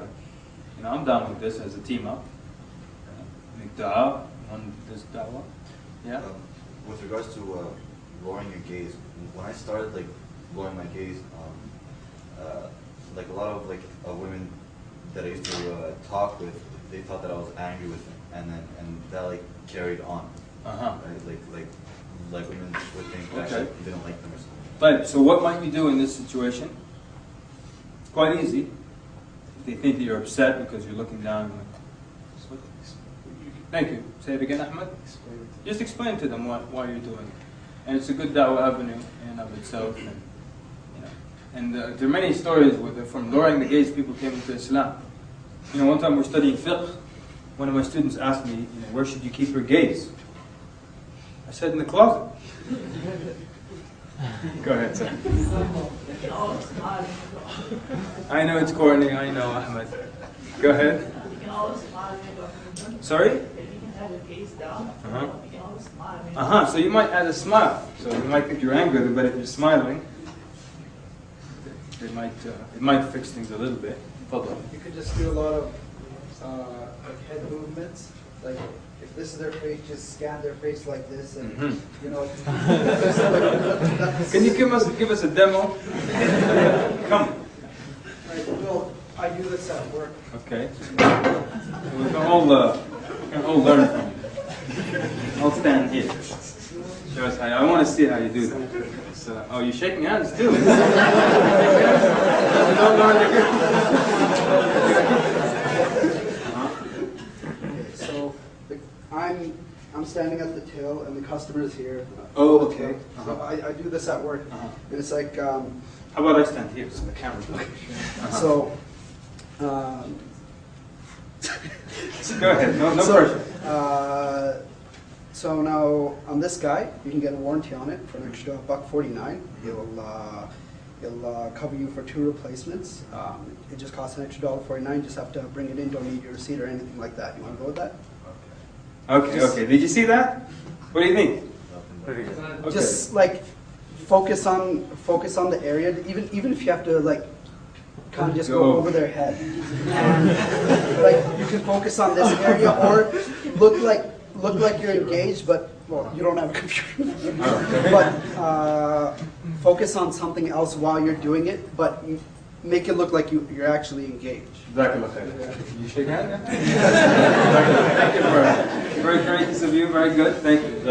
I'm down with this as a team up. Make dua, on this dawah. Yeah? With regards to lowering your gaze, when I started lowering my gaze, a lot of women that I used to talk with, they thought that I was angry with them, and that carried on. Right? Like women would think that you didn't like them or something. Right. So what might you do in this situation? It's quite easy. If they think that you're upset because you're looking down. Thank you. Say it again, Ahmed. Just explain to them why you're doing it, and it's a good da'wah avenue in and of itself. And there are many stories from lowering the gaze people came into Islam. One time we're studying fiqh. One of my students asked me, where should you keep your gaze? I said, in the closet. Go ahead, sir. I know it's corny. I know, Ahmed. Go ahead. Sorry? So you might add a smile. So you might think you're angry, but if you're smiling, it might fix things a little bit. You could just do a lot of head movements. Like if this is their face, just scan their face like this, and Can you give us a demo? Come. Well, I do this at work. Okay. We can all learn from you. I'll stand here. Show us how. I want to see how you do that. Oh, you're shaking hands too. So I'm standing at the till and the customer is here. Oh, okay. So I do this at work, and it's like. How about I stand here so the camera's looking? So. Go ahead. No pressure. So now on this guy, you can get a warranty on it for an extra $149. He'll cover you for 2 replacements. It just costs an extra $1.49. You just have to bring it in. Don't need your receipt or anything like that. You want to go with that? Okay. Did you see that? What do you think? Just focus on the area. Even if you have to kind of just go over their head. You can focus on this area or look like you're engaged, but you don't have a computer. But focus on something else while you're doing it, but make it look like you're actually engaged. You shake hands? Thank you very courageous of you. Very good. Thank you.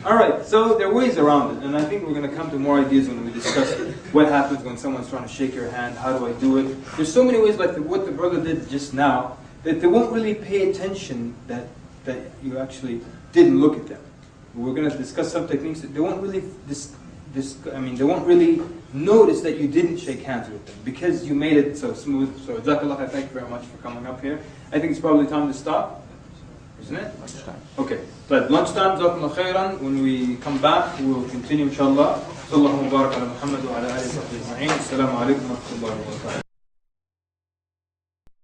All right. So there are ways around it, and I think we're going to come to more ideas when we discuss what happens when someone's trying to shake your hand. How do I do it? There's so many ways, like what the brother did just now, that they won't really pay attention that you actually didn't look at them. We're going to discuss some techniques that they won't really they won't really notice that you didn't shake hands with them because you made it so smooth. So Jazakallah, thank you very much for coming up here. I think it's probably time to stop, isn't it? Lunchtime. Okay. But lunchtime, Jazakallah khairan. When we come back, we will continue inshallah. Sallallahu mubarak ala Muhammad wa ala alihi wa sahbihi ajma'in. Assalamu alaikum wa rahmatullahi wa barakatuh.